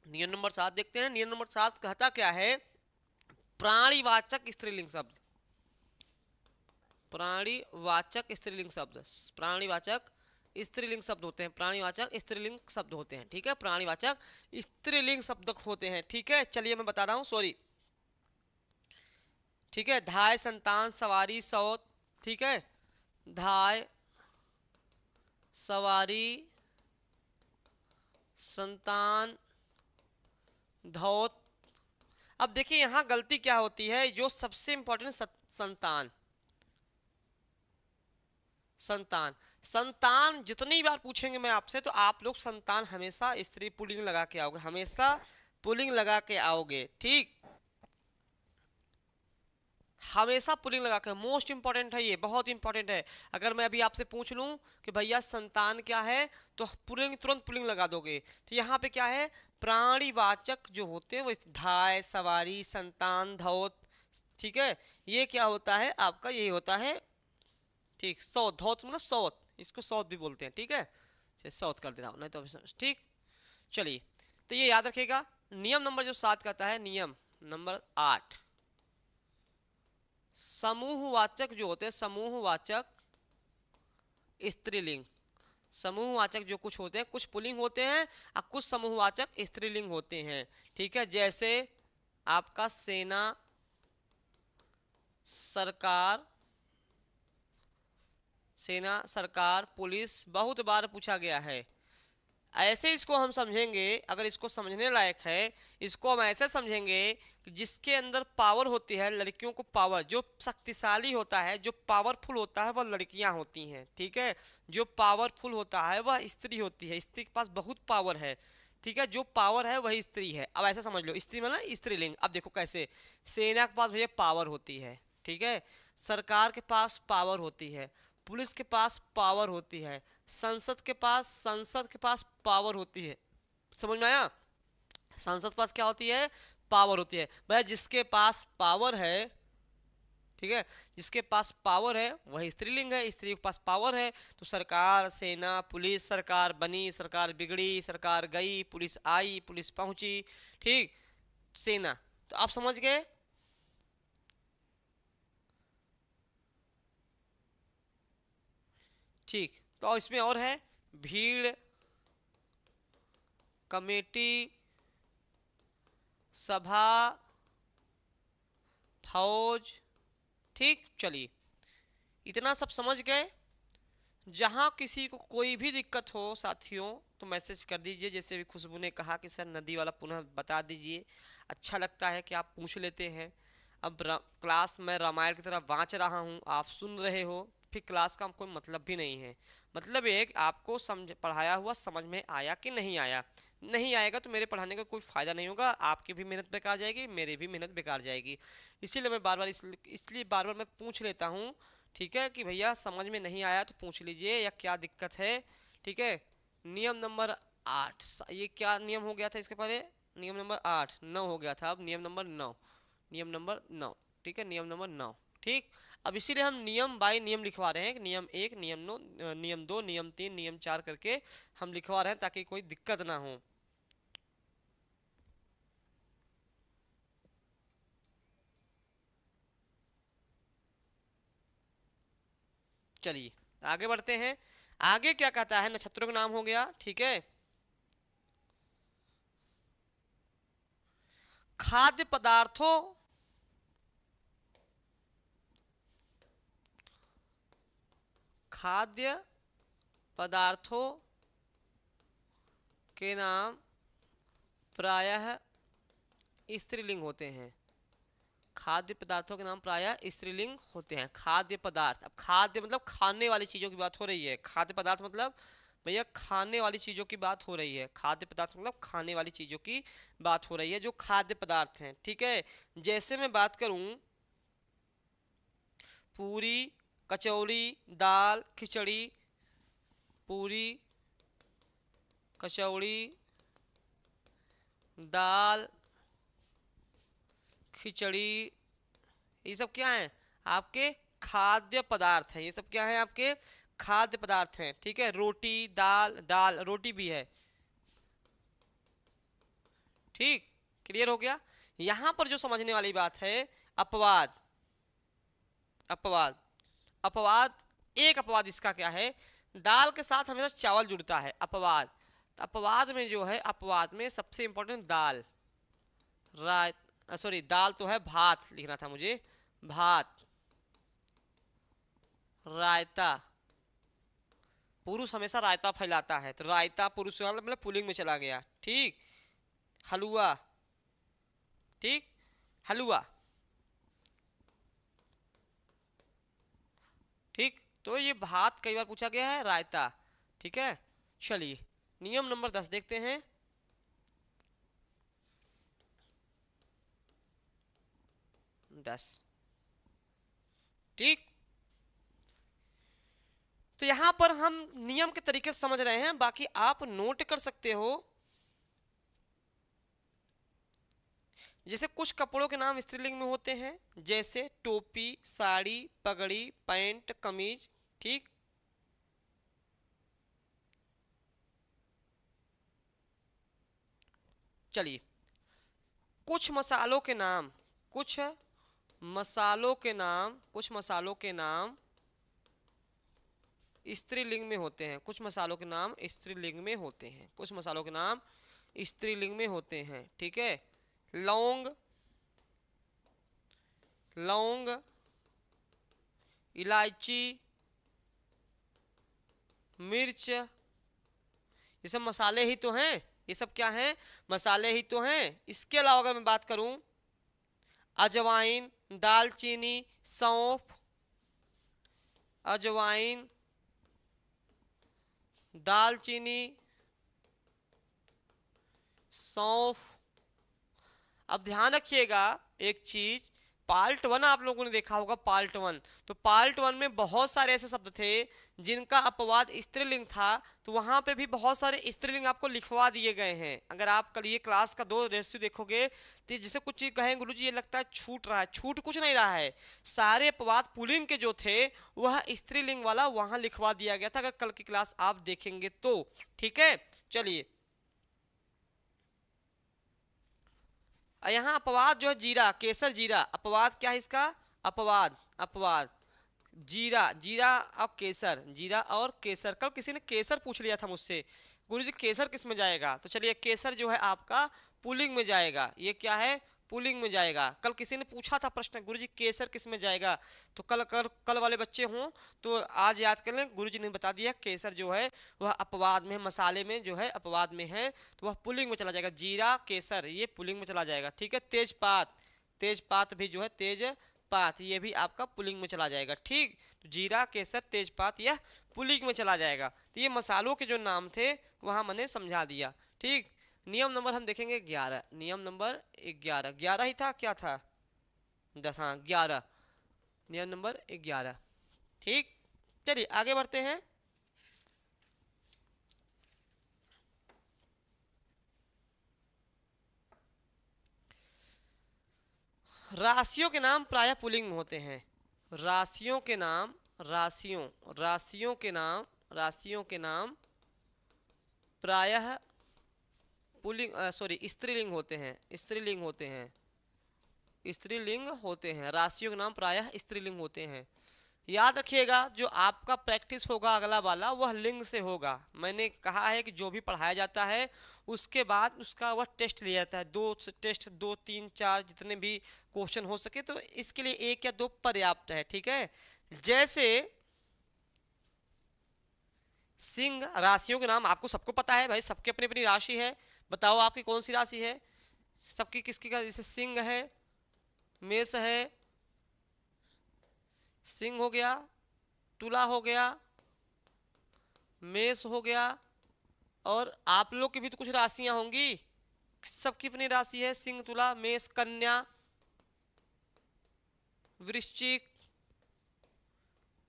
A: नियम नंबर 7 देखते हैं। नियम नंबर 7 कहता क्या है, प्राणीवाचक स्त्रीलिंग शब्द, प्राणीवाचक स्त्रीलिंग शब्द, प्राणीवाचक स्त्रीलिंग शब्द होते हैं, प्राणीवाचक स्त्रीलिंग शब्द होते हैं, ठीक है। प्राणीवाचक स्त्रीलिंग शब्द होते हैं, ठीक है। चलिए मैं बता रहा हूँ, सॉरी, ठीक है। धाय, संतान, सवारी, सौत, ठीक है। धाय, सवारी, संतान, धौत। अब देखिए यहां गलती क्या होती है, जो सबसे इंपॉर्टेंट, संतान, संतान, संतान जितनी बार पूछेंगे मैं आपसे तो आप लोग संतान हमेशा स्त्री पुल्लिंग लगा के आओगे, हमेशा पुल्लिंग लगा के आओगे, ठीक। हमेशा पुलिंग लगा कर, मोस्ट इंपॉर्टेंट है ये, बहुत इंपॉर्टेंट है। अगर मैं अभी आपसे पूछ लूं कि भैया संतान क्या है, तो पुलिंग, तुरंत पुलिंग लगा दोगे। तो यहाँ पे क्या है, प्राणीवाचक जो होते हैं वो धाय, सवारी, संतान, धौत, ठीक है, ये क्या होता है आपका, यही होता है, ठीक। सौत, धौत मतलब सौत, इसको सौत भी बोलते हैं, ठीक है, चलिए सौत कर देता हूँ, नहीं तो ठीक। चलिए, तो ये याद रखिएगा। नियम नंबर जो 7 कहता है, नियम नंबर 8, समूहवाचक जो होते हैं, समूहवाचक स्त्रीलिंग, समूहवाचक जो कुछ होते हैं, कुछ पुल्लिंग होते हैं और कुछ समूहवाचक स्त्रीलिंग होते हैं, ठीक है। जैसे आपका सेना, सरकार, सेना, सरकार, पुलिस बहुत बार पूछा गया है। ऐसे इसको हम समझेंगे, अगर इसको समझने लायक है, इसको हम ऐसे समझेंगे कि जिसके अंदर पावर होती है, लड़कियों को पावर, जो शक्तिशाली होता है, जो पावरफुल होता है, वह लड़कियां होती हैं, ठीक है। जो पावरफुल होता है वह स्त्री होती है, स्त्री के पास बहुत पावर है, ठीक है। जो पावर है वही स्त्री है। अब ऐसा समझ लो, स्त्री मतलब स्त्रीलिंग। अब देखो कैसे, सेना के पास भैया पावर होती है, ठीक है, सरकार के पास पावर होती है, पुलिस के पास पावर होती है, संसद के पास पावर होती है। समझ में आया, संसद के पास क्या होती है, पावर होती है। भाई जिसके पास पावर है, ठीक है, जिसके पास पावर है वही स्त्रीलिंग है, स्त्री के पास पावर है। तो सरकार, सेना, पुलिस, सरकार बनी, सरकार बिगड़ी, सरकार गई, पुलिस आई, पुलिस पहुंची, ठीक, सेना। तो आप समझ गए। ठीक, तो इसमें और है, भीड़, कमेटी, सभा, फौज, ठीक। चलिए, इतना सब समझ गए। जहाँ किसी को कोई भी दिक्कत हो साथियों तो मैसेज कर दीजिए। जैसे भी खुशबू ने कहा कि सर नदी वाला पुनः बता दीजिए, अच्छा लगता है कि आप पूछ लेते हैं। अब क्लास में रामायण की तरह बाँच रहा हूँ, आप सुन रहे हो, फिर क्लास का कोई मतलब भी नहीं है। मतलब ये है कि आपको समझ, पढ़ाया हुआ समझ में आया कि नहीं आया। नहीं आएगा तो मेरे पढ़ाने का कोई फ़ायदा नहीं होगा, आपकी भी मेहनत बेकार जाएगी, मेरी भी मेहनत बेकार जाएगी। इसीलिए मैं बार बार इसलिए बार बार मैं पूछ लेता हूँ, ठीक है, कि भैया समझ में नहीं आया तो पूछ लीजिए या क्या दिक्कत है, ठीक है। नियम नंबर 8, ये क्या नियम हो गया था इसके पहले, नियम नंबर 8, 9 हो गया था, अब नियम नंबर 9, नियम नंबर 9, ठीक है, नियम नंबर 9, ठीक। अब इसीलिए हम नियम बाय नियम लिखवा रहे हैं, नियम 1, नियम 9, नियम 2, नियम 3, नियम 4 करके हम लिखवा रहे हैं ताकि कोई दिक्कत ना हो। चलिए आगे बढ़ते हैं। आगे क्या कहता है, नक्षत्रों का नाम हो गया, ठीक है। खाद्य पदार्थों, खाद्य पदार्थों के नाम प्रायः स्त्रीलिंग होते हैं। खाद्य पदार्थों के नाम प्रायः स्त्रीलिंग होते हैं। खाद्य पदार्थ, अब खाद्य मतलब खाने वाली चीज़ों की बात हो रही है, खाद्य पदार्थ मतलब भैया खाने वाली चीज़ों की बात हो रही है, खाद्य पदार्थ मतलब खाने वाली चीज़ों की बात हो रही है, जो खाद्य पदार्थ हैं, ठीक है। जैसे मैं बात करूं, पूरी, कचौड़ी, दाल, खिचड़ी, पूरी, कचौड़ी, दाल, खिचड़ी, ये सब क्या है, आपके खाद्य पदार्थ हैं। ये सब क्या है, आपके खाद्य पदार्थ हैं, ठीक है। रोटी, दाल, दाल रोटी भी है, ठीक, क्लियर हो गया। यहां पर जो समझने वाली बात है, अपवाद, अपवाद, अपवाद, एक अपवाद इसका क्या है, दाल के साथ हमेशा चावल जुड़ता है, अपवाद। तो अपवाद में जो है, अपवाद में सबसे इंपॉर्टेंट दाल, सॉरी दाल तो है, भात लिखना था मुझे, भात, रायता, पुरुष हमेशा रायता फैलाता है, तो रायता पुरुष वाला मतलब पुलिंग में चला गया, ठीक। हलवा, ठीक, हलवा, ठीक। तो ये भात कई बार पूछा गया है, रायता, ठीक है। चलिए नियम नंबर 10 देखते हैं। 10, ठीक, तो यहां पर हम नियम के तरीके से समझ रहे हैं, बाकी आप नोट कर सकते हो। जैसे कुछ कपड़ों के नाम स्त्रीलिंग में होते हैं, जैसे टोपी, साड़ी, पगड़ी, पैंट, कमीज। ठीक, चलिए कुछ मसालों के नाम, कुछ मसालों के नाम, कुछ मसालों के नाम स्त्रीलिंग में होते हैं, कुछ मसालों के नाम स्त्रीलिंग में होते हैं, कुछ मसालों के नाम स्त्रीलिंग में होते हैं। ठीक है, लौंग, लौंग, इलायची, मिर्च, ये सब मसाले ही तो हैं, ये सब क्या हैं, मसाले ही तो हैं। इसके अलावा अगर मैं बात करूं, अजवाइन, दालचीनी, सौंफ, अजवाइन, दालचीनी, सौंफ। अब ध्यान रखिएगा एक चीज, पार्ट वन आप लोगों ने देखा होगा, पार्ट वन, तो पार्ट वन में बहुत सारे ऐसे शब्द थे जिनका अपवाद स्त्रीलिंग था, तो वहां पे भी बहुत सारे स्त्रीलिंग आपको लिखवा दिए गए हैं। अगर आप कल ये क्लास का 2 रेशियो देखोगे तो जैसे कुछ चीज कहें गुरुजी ये लगता है छूट रहा है, छूट कुछ नहीं रहा है, सारे अपवाद पुल्लिंग के जो थे वह स्त्रीलिंग वाला वहां लिखवा दिया गया था, अगर कल की क्लास आप देखेंगे तो। ठीक है, चलिए यहाँ अपवाद जो है जीरा, केसर, जीरा, अपवाद क्या है इसका, अपवाद, अपवाद जीरा, जीरा और केसर, जीरा और केसर। कल किसी ने केसर पूछ लिया था मुझसे, गुरुजी केसर किस में जाएगा, तो चलिए केसर जो है आपका पुलिंग में जाएगा, ये क्या है, पुलिंग में जाएगा। कल किसी ने पूछा था प्रश्न, गुरुजी केसर किस में जाएगा, तो कल वाले बच्चे हों तो आज याद कर लें, गुरुजी ने बता दिया केसर जो है वह अपवाद में, मसाले में जो है अपवाद में है, तो वह पुलिंग में चला जाएगा, जीरा केसर ये पुलिंग में चला जाएगा। ठीक है, तेजपात, तेजपात भी जो है तेजपात ये भी आपका पुलिंग में चला जाएगा। ठीक, तो जीरा केसर तेजपात यह पुलिंग में चला जाएगा। तो ये मसालों के जो नाम थे वहाँ मैंने समझा दिया। ठीक, नियम नंबर हम देखेंगे 11, नियम नंबर 11, 11 ही था क्या था, 10, हाँ 11, नियम नंबर 11। ठीक, चलिए आगे बढ़ते हैं। राशियों के नाम प्रायः पुल्लिंग में होते हैं, राशियों के नाम, राशियों, राशियों के नाम, राशियों के नाम प्रायः पुल्लिंग सॉरी स्त्रीलिंग होते हैं, स्त्रीलिंग होते हैं, स्त्रीलिंग होते हैं, राशियों के नाम प्रायः स्त्रीलिंग होते हैं। याद रखिएगा जो आपका प्रैक्टिस होगा अगला वाला वह लिंग से होगा। मैंने कहा है कि जो भी पढ़ाया जाता है उसके बाद उसका वह टेस्ट लिया जाता है, 2 टेस्ट, 2 3 4 जितने भी क्वेश्चन हो सके, तो इसके लिए 1 या 2 पर्याप्त है। ठीक है, जैसे सिंह, राशियों के नाम आपको सबको पता है भाई, सबकी अपनी अपनी राशि है, बताओ आपकी कौन सी राशि है, सबकी किसकी का, जैसे सिंह है, मेष है, सिंह हो गया, तुला हो गया, मेष हो गया, और आप लोग की भी तो कुछ राशियां होंगी, सबकी अपनी राशि है, सिंह, तुला, मेष, कन्या, वृश्चिक।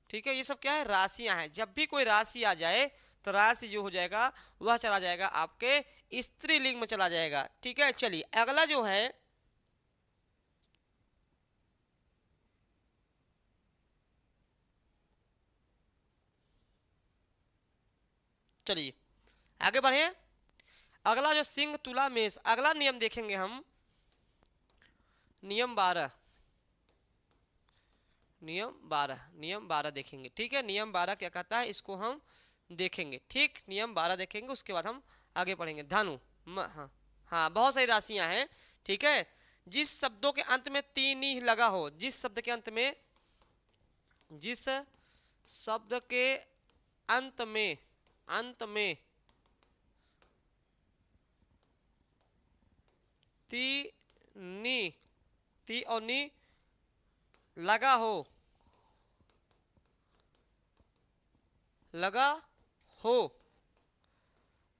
A: ठीक है, ये सब क्या है, राशियां हैं। जब भी कोई राशि आ जाए तो राशि जो हो जाएगा वह चला जाएगा आपके स्त्रीलिंग में चला जाएगा। ठीक है, चलिए अगला जो है, चलिए आगे बढ़े। अगला जो सिंह, तुला, मेष, अगला नियम देखेंगे हम, नियम 12, नियम 12, नियम 12 देखेंगे। ठीक है, नियम 12 क्या कहता है इसको हम देखेंगे। ठीक, नियम 12 देखेंगे, उसके बाद हम आगे पढ़ेंगे। धनु, हाँ हाँ, बहुत सारी राशियां हैं। ठीक है, जिस शब्दों के अंत में तीन ही लगा हो, जिस शब्द के अंत में, जिस शब्द के अंत में, अंत में ती नी, ती और नी लगा हो, लगा हो,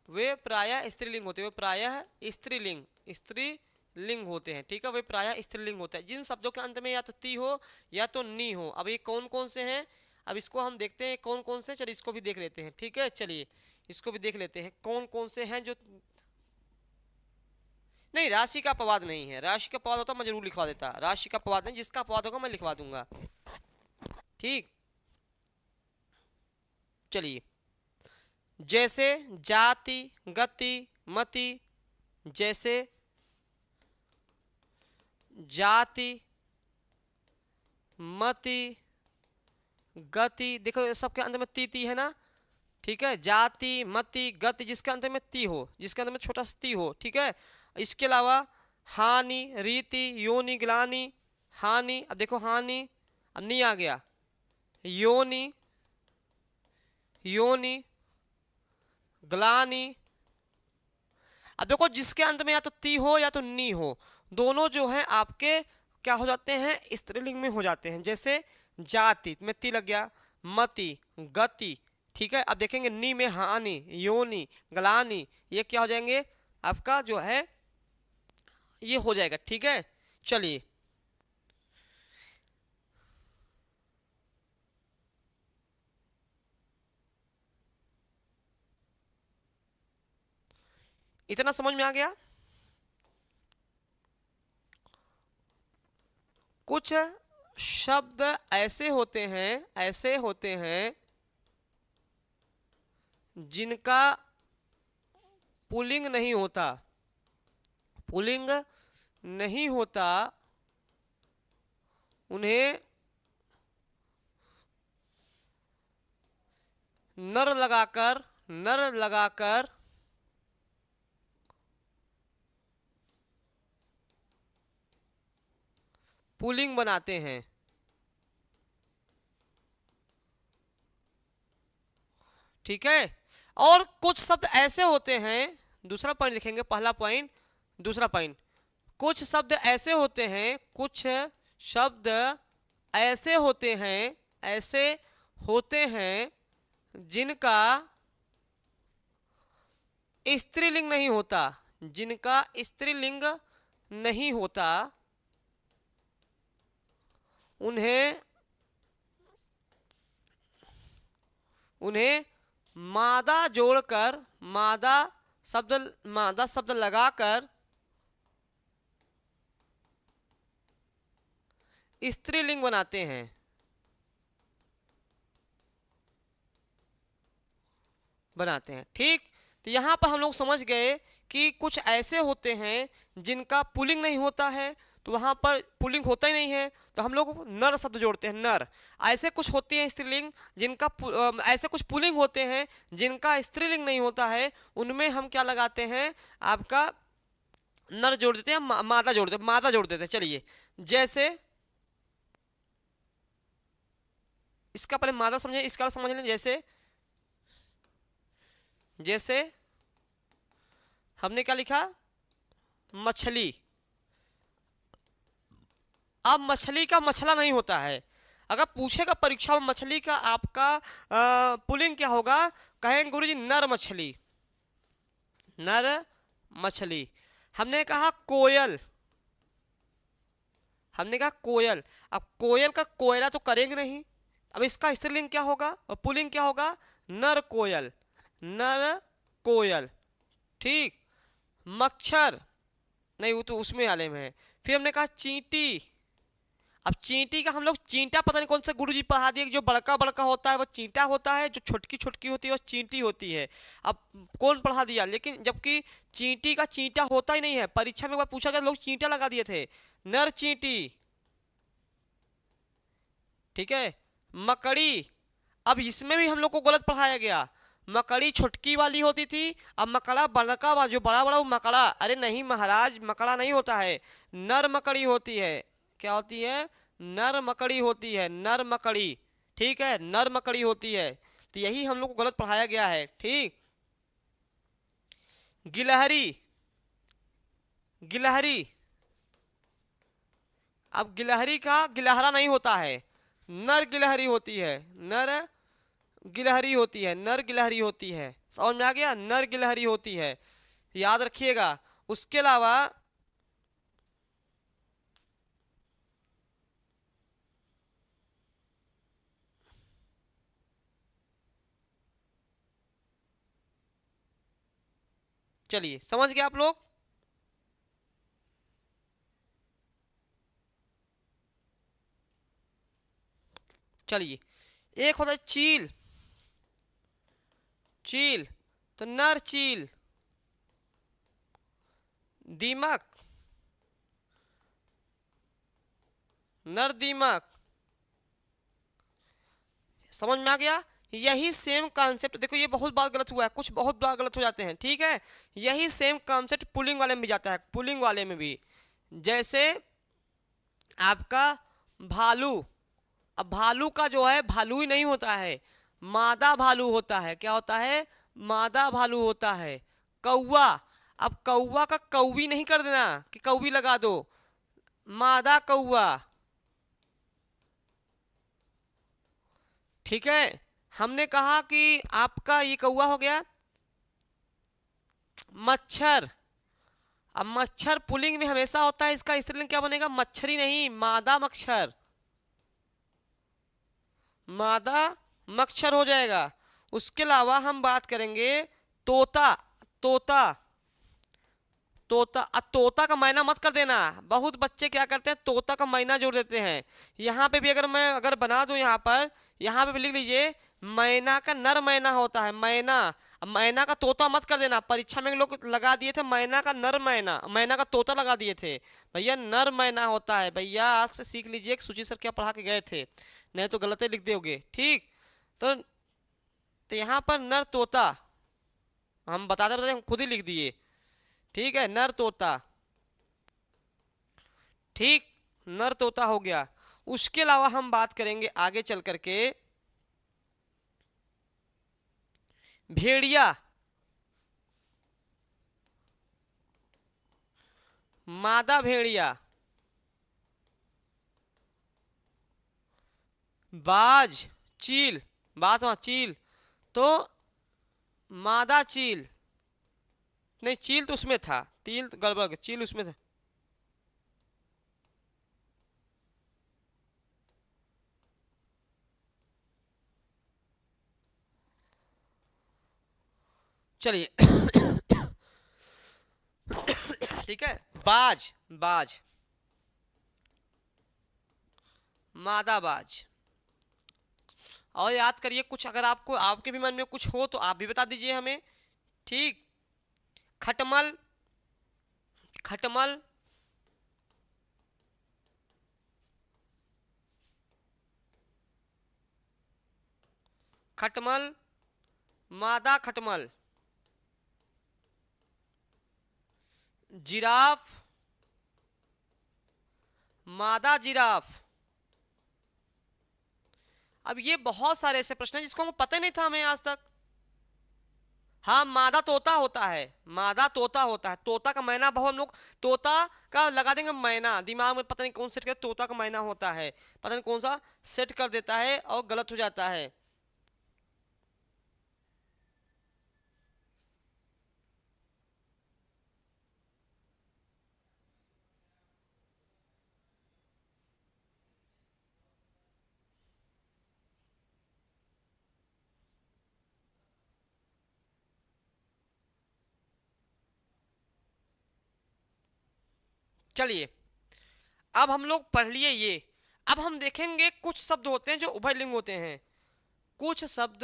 A: वे प्रायः स्त्रीलिंग होते हैं, वे प्रायः स्त्रीलिंग, स्त्रीलिंग लिंग होते हैं, ठीक है, वे प्रायः स्त्रीलिंग होते हैं। जिन शब्दों के अंत में या तो ती हो या तो नी हो। अब ये कौन कौन से हैं, अब इसको हम देखते हैं कौन कौन से, चलिए इसको भी देख लेते हैं, ठीक है, चलिए इसको भी देख लेते हैं कौन कौन से हैं जो नहीं, राशि का अपवाद नहीं है। राशि का अपवाद होता मैं जरूर लिखवा देता, राशि का अपवाद नहीं, जिसका अपवाद होगा मैं लिखवा दूंगा, ठीक। चलिए, जैसे जाति, गति, मति, जैसे जाति, मति, गति, देखो सबके अंत में ती है ना, ठीक है, जाति, मति, गति, जिसके अंत में ती हो, जिसके अंत में छोटा सा ती हो, ठीक है। इसके अलावा हानि, रीति, योनि, ग्लानि, हानि, अब देखो हानि, अब नी आ गया, योनि, योनि, ग्लानि। अब देखो जिसके अंत में या तो ती हो या तो नी हो, दोनों जो है आपके क्या हो जाते हैं, स्त्रीलिंग में हो जाते हैं। जैसे जाति में ती लग गया, मति, गति, ठीक है। अब देखेंगे नी में हानि, योनि, ग्लानि, ये क्या हो जाएंगे आपका जो है, ये हो जाएगा, ठीक है। चलिए, इतना समझ में आ गया। कुछ शब्द ऐसे होते हैं जिनका पुल्लिंग नहीं होता, पुल्लिंग नहीं होता, उन्हें नर लगाकर पुल्लिंग बनाते हैं, ठीक है। और कुछ शब्द ऐसे होते हैं, दूसरा पॉइंट लिखेंगे, पहला पॉइंट, दूसरा पॉइंट, कुछ शब्द ऐसे होते हैं, कुछ शब्द ऐसे होते हैं जिनका स्त्रीलिंग नहीं होता, जिनका स्त्रीलिंग नहीं होता, उन्हें मादा जोड़कर, मादा शब्द लगाकर स्त्रीलिंग बनाते हैं, ठीक। तो यहाँ पर हम लोग समझ गए कि कुछ ऐसे होते हैं जिनका पुल्लिंग नहीं होता है, तो वहाँ पर पुल्लिंग होता ही नहीं है, तो हम लोग नर शब्द जोड़ते हैं, नर। ऐसे कुछ होते हैं स्त्रीलिंग जिनका ऐसे कुछ पुल्लिंग होते हैं जिनका स्त्रीलिंग नहीं होता है, उनमें हम क्या लगाते हैं, आपका नर जोड़ देते हैं, मादा जोड़ देते हैं। चलिए, जैसे इसका पहले मादा समझे, इसका समझ लें। जैसे हमने क्या लिखा, मछली। अब मछली का मछला नहीं होता है, अगर पूछेगा परीक्षा में मछली का आपका पुल्लिंग क्या होगा, कहेंगे गुरुजी नर मछली, नर मछली। हमने कहा कोयल, अब कोयल का कोयला तो करेंगे नहीं, अब इसका स्त्रीलिंग क्या होगा और पुल्लिंग क्या होगा, नर कोयल, ठीक। मच्छर नहीं, वो तो उसमें वाले में है। फिर हमने कहा चींटी, अब चींटी का हम लोग चींटा पता नहीं कौन सा गुरुजी पढ़ा दिए, जो बड़का होता है वो चींटा होता है, जो छोटकी होती है वो चींटी होती है। अब कौन पढ़ा दिया, लेकिन जबकि चींटी का चींटा होता ही नहीं है, परीक्षा में एक बार पूछा गया, लोग चींटा लगा दिए थे, नर चींटी, ठीक है। मकड़ी, अब इसमें भी हम लोग को गलत पढ़ाया गया, मकड़ी छोटकी वाली होती थी, अब मकड़ा बड़का वाला, जो बड़ा वो मकड़ा, अरे नहीं महाराज, मकड़ा नहीं होता है, नर मकड़ी होती है। क्या होती है, नर मकड़ी होती है, नर मकड़ी, ठीक है, नर मकड़ी होती है। तो यही हम लोग को गलत पढ़ाया गया है, ठीक। गिलहरी, अब गिलहरी का गिलहरा नहीं होता है, नर गिलहरी होती है, नर गिलहरी होती है, समझ में आ गया, नर गिलहरी होती है, याद रखिएगा। उसके अलावा चलिए समझ गए आप लोग। चलिए, एक होता है चील, चील तो नर चील, दीमक, नर दीमक। समझ में आ गया। यही सेम कॉन्सेप्ट, देखो ये बहुत बार गलत हुआ है, कुछ बहुत बार गलत हो जाते हैं, ठीक है। यही सेम कॉन्सेप्ट पुलिंग वाले में भी जाता है, पुलिंग वाले में भी। जैसे आपका भालू, अब भालू का जो है भालू ही नहीं होता है, मादा भालू होता है। क्या होता है? मादा भालू होता है। कौवा, अब कौवा का कौवी नहीं कर देना कि कौवी लगा दो, मादा कौवा, ठीक है। हमने कहा कि आपका ये कौवा हो गया। मच्छर, अब मच्छर पुलिंग में हमेशा होता है, इसका स्त्रीलिंग क्या बनेगा? मच्छरी नहीं, मादा मच्छर, मादा मच्छर हो जाएगा। उसके अलावा हम बात करेंगे तोता, तोता, तोता। अब तोता का मैना मत कर देना, बहुत बच्चे क्या करते हैं तोता का मैना जोड़ देते हैं। यहाँ पे भी अगर मैं अगर बना दूं, यहाँ पर, यहाँ पे भी लिख लीजिए मैना का नर मैना होता है, मैना। अब मैना का तोता मत कर देना, परीक्षा में लोग लगा दिए थे मैना का नर मैना, मैना का तोता लगा दिए थे। भैया नर मैना होता है भैया, आज से सीख लीजिए कि सुची सर क्या पढ़ा के गए थे, नहीं तो गलत ही लिख दोगे, ठीक। तो यहाँ पर नर तोता हम बताते बताते हम खुद ही लिख दिए, ठीक है, नर तोता, ठीक, नर तोता हो गया। उसके अलावा हम बात करेंगे आगे चल करके भेड़िया, मादा भेड़िया, बाज, चील, बाज वहां चील, तो मादा चील, नहीं चील तो उसमें था, तिल तो गड़बड़, चील उसमें था। चलिए ठीक है, बाज, बाज, मादा बाज। और याद करिए कुछ, अगर आपको आपके भी मन में कुछ हो तो आप भी बता दीजिए हमें, ठीक। खटमल, खटमल, खटमल, मादा खटमल, जिराफ, मादा जिराफ। अब ये बहुत सारे ऐसे प्रश्न हैं जिसको हमें पता ही नहीं था हमें आज तक। हाँ, मादा तोता होता है, मादा तोता होता है, तोता का मैना बहुत हम लोग तोता का लगा देंगे मैना, दिमाग में पता नहीं कौन सेट कर, तोता का मैना होता है, पता नहीं कौन सा सेट कर देता है और गलत हो जाता है। चलिए, अब हम लोग पढ़ लिए ये। अब हम देखेंगे कुछ शब्द होते हैं जो उभयलिंग होते हैं, कुछ शब्द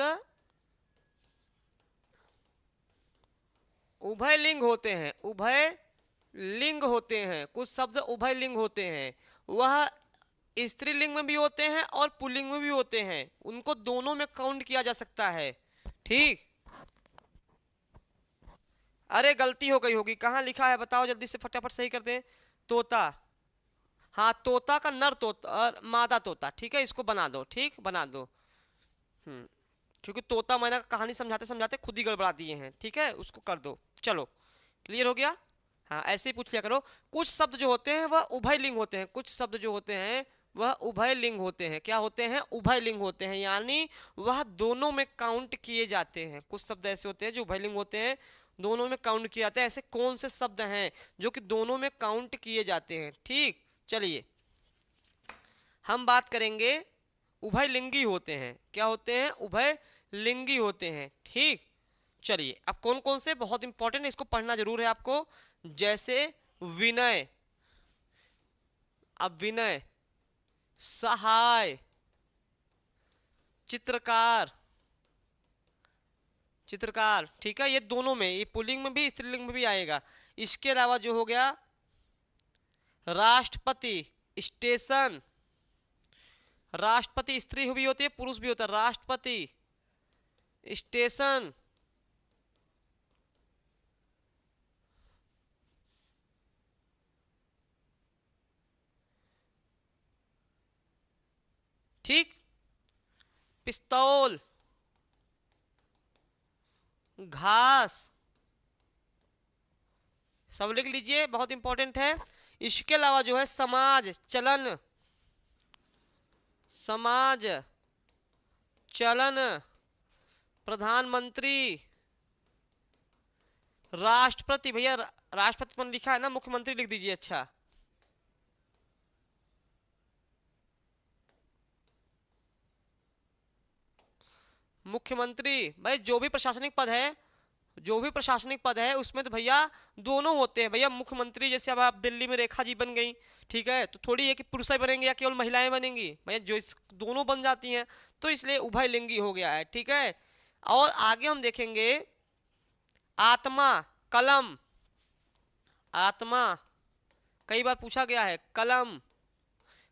A: उभयलिंग होते हैं, उभय लिंग होते हैं, कुछ शब्द उभयलिंग होते हैं। वह स्त्रीलिंग में भी होते हैं और पुल्लिंग में भी होते हैं, उनको दोनों में काउंट किया जा सकता है, ठीक। अरे गलती हो गई होगी, कहाँ लिखा है बताओ जल्दी से, फटाफट सही कर दें। तोता, हाँ तोता का नर तोता और मादा तोता, ठीक है, इसको बना दो, ठीक बना दो। क्योंकि तोता मैंने कहानी समझाते समझाते खुद ही गड़बड़ा दिए हैं, ठीक है, उसको कर दो। चलो क्लियर हो गया। हाँ ऐसे ही पूछ लिया करो। कुछ शब्द जो होते हैं वह उभय लिंग होते हैं, कुछ शब्द जो होते हैं वह उभय लिंग होते हैं। क्या होते हैं? उभय लिंग होते हैं, यानी वह दोनों में काउंट किए जाते हैं। कुछ शब्द ऐसे होते हैं जो उभय लिंग होते हैं, दोनों में काउंट किए जाते हैं। ऐसे कौन से शब्द हैं जो कि दोनों में काउंट किए जाते हैं? ठीक, चलिए हम बात करेंगे उभय लिंगी होते हैं। क्या होते हैं? उभय लिंगी होते हैं, ठीक। चलिए अब कौन कौन से बहुत इंपॉर्टेंट, इसको पढ़ना जरूर है आपको। जैसे विनय, अब विनय, सहाय, चित्रकार, चित्रकार, ठीक है, ये दोनों में, ये पुल्लिंग में भी स्त्रीलिंग में भी आएगा। इसके अलावा जो हो गया राष्ट्रपति, स्टेशन, राष्ट्रपति स्त्री भी होती है पुरुष भी होता है, राष्ट्रपति, स्टेशन, ठीक, पिस्तौल, घास, सब लिख लीजिए, बहुत इंपॉर्टेंट है। इसके अलावा जो है समाज, चलन, समाज, चलन, प्रधानमंत्री, राष्ट्रपति, भैया राष्ट्रपति पर लिखा है ना, मुख्यमंत्री लिख दीजिए। अच्छा, मुख्यमंत्री, भाई जो भी प्रशासनिक पद है, जो भी प्रशासनिक पद है उसमें तो भैया दोनों होते हैं भैया। मुख्यमंत्री जैसे अब आप दिल्ली में रेखा जी बन गई, ठीक है, तो थोड़ी है कि पुरुष ही बनेंगे या केवल महिलाएं बनेंगी भैया, जो इस दोनों बन जाती हैं, तो इसलिए उभयलिंगी हो गया है, ठीक है। और आगे हम देखेंगे आत्मा, कलम, आत्मा कई बार पूछा गया है, कलम,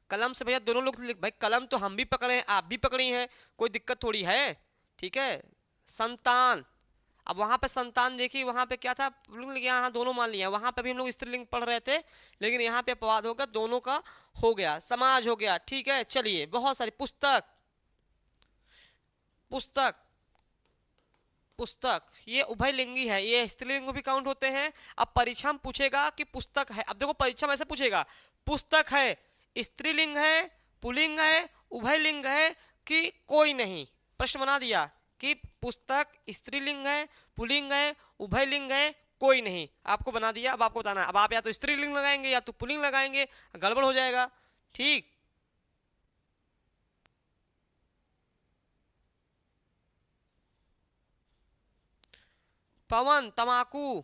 A: कलम से भैया दोनों लोग भाई कलम तो हम भी पकड़े हैं आप भी पकड़ी हैं, कोई दिक्कत थोड़ी है, ठीक है। संतान, अब वहां पे संतान देखिए, वहां पे क्या था, यहाँ दोनों मान लिया, वहां पे भी हम लोग स्त्रीलिंग पढ़ रहे थे, लेकिन यहाँ पे अपवाद होगा, दोनों का हो गया। समाज हो गया, ठीक है। चलिए बहुत सारी, पुस्तक, पुस्तक, पुस्तक, ये उभयलिंगी है, ये स्त्रीलिंग भी काउंट होते हैं। अब परीक्षा में पूछेगा कि पुस्तक है, अब देखो परीक्षा में ऐसे पूछेगा पुस्तक है, स्त्रीलिंग है, पुल्लिंग है, उभयलिंग है कि कोई नहीं, प्रश्न बना दिया कि पुस्तक स्त्रीलिंग है, पुल्लिंग है, उभयलिंग है, कोई नहीं, आपको बना दिया। अब आपको बताना, अब आप या तो स्त्रीलिंग लगाएंगे या तो पुल्लिंग लगाएंगे, गड़बड़ हो जाएगा, ठीक। पवन, तमाकू,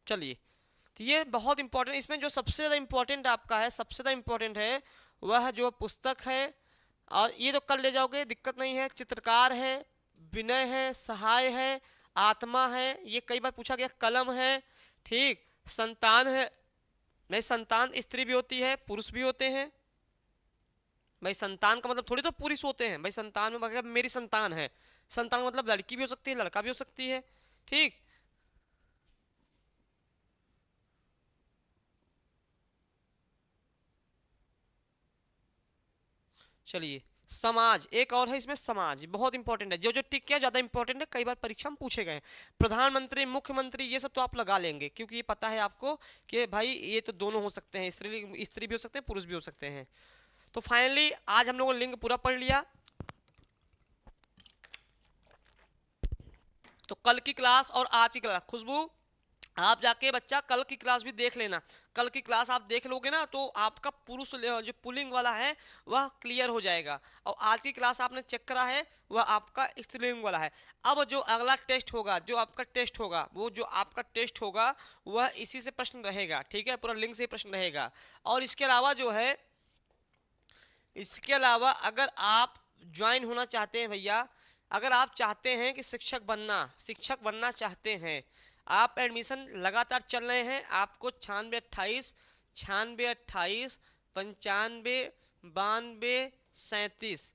A: चलिए, तो ये बहुत इंपॉर्टेंट, इसमें जो सबसे ज़्यादा इंपॉर्टेंट आपका है, सबसे ज़्यादा इंपॉर्टेंट है वह जो पुस्तक है, और ये तो कर ले जाओगे, दिक्कत नहीं है। चित्रकार है, विनय है, सहाय है, आत्मा है, ये कई बार पूछा गया, कलम है, ठीक। संतान है, नहीं संतान स्त्री भी होती है पुरुष भी होते हैं भाई, संतान का मतलब थोड़ी तो पुरुष होते हैं भाई, संतान में मतलब मेरी संतान है, संतान का मतलब लड़की भी हो सकती है लड़का भी हो सकती है, ठीक। चलिए समाज, एक और है इसमें, समाज बहुत इंपॉर्टेंट है, जो जो टिक किया ज्यादा इंपॉर्टेंट है, कई बार परीक्षा में पूछे गए। प्रधानमंत्री, मुख्यमंत्री, ये सब तो आप लगा लेंगे क्योंकि ये पता है आपको कि भाई ये तो दोनों हो सकते हैं, स्त्री भी हो सकते हैं पुरुष भी हो सकते हैं। तो फाइनली आज हम लोगों ने लिंग पूरा पढ़ लिया। तो कल की क्लास और आज की क्लास, खुशबू आप जाके बच्चा कल की क्लास भी देख लेना, कल की क्लास आप देख लोगे ना तो आपका पुरुष जो पुल्लिंग वाला है वह क्लियर हो जाएगा, और आज की क्लास आपने चेक करा है वह आपका स्त्रीलिंग वाला है। अब जो अगला टेस्ट होगा, जो आपका टेस्ट होगा, वो जो आपका टेस्ट होगा वह इसी से प्रश्न रहेगा, ठीक है, पूरा लिंग से प्रश्न रहेगा। और इसके अलावा जो है, इसके अलावा अगर आप ज्वाइन होना चाहते हैं भैया, अगर आप चाहते हैं कि शिक्षक बनना चाहते हैं, आप एडमिशन लगातार चल रहे हैं, आपको 96 28 95 92 37,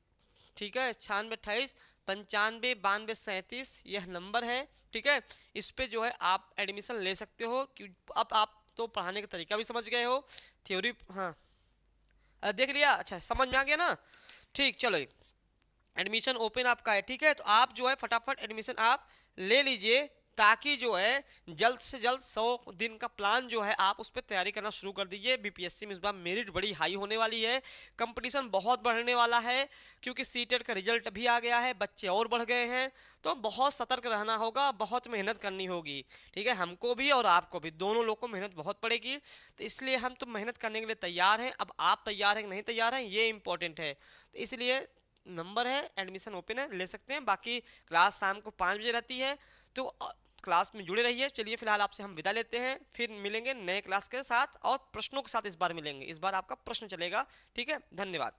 A: ठीक है, 96 95 92 37 यह नंबर है, ठीक है। इस पे जो है आप एडमिशन ले सकते हो, कि अब आप तो पढ़ाने का तरीका भी समझ गए हो, थ्योरी, हाँ देख लिया, अच्छा समझ में आ गया ना, ठीक। चलो एडमिशन ओपन आपका है, ठीक है, तो आप जो है फटाफट एडमिशन आप ले लीजिए, ताकि जो है जल्द से जल्द 100 दिन का प्लान जो है आप उस पर तैयारी करना शुरू कर दीजिए। बीपीएससी में इस बार मेरिट बड़ी हाई होने वाली है, कंपटीशन बहुत बढ़ने वाला है, क्योंकि सीटेट का रिजल्ट भी आ गया है, बच्चे और बढ़ गए हैं, तो बहुत सतर्क रहना होगा, बहुत मेहनत करनी होगी, ठीक है, हमको भी और आपको भी, दोनों लोग को मेहनत बहुत पड़ेगी, तो इसलिए हम तो मेहनत करने के लिए तैयार हैं। अब आप तैयार हैं कि नहीं तैयार हैं ये इंपॉर्टेंट है, तो इसलिए नंबर है, एडमिशन ओपन है, ले सकते हैं। बाकी क्लास शाम को 5 बजे रहती है, तो क्लास में जुड़े रहिए। चलिए फिलहाल आपसे हम विदा लेते हैं, फिर मिलेंगे नए क्लास के साथ और प्रश्नों के साथ। इस बार मिलेंगे, इस बार आपका प्रश्न चलेगा। ठीक है, धन्यवाद।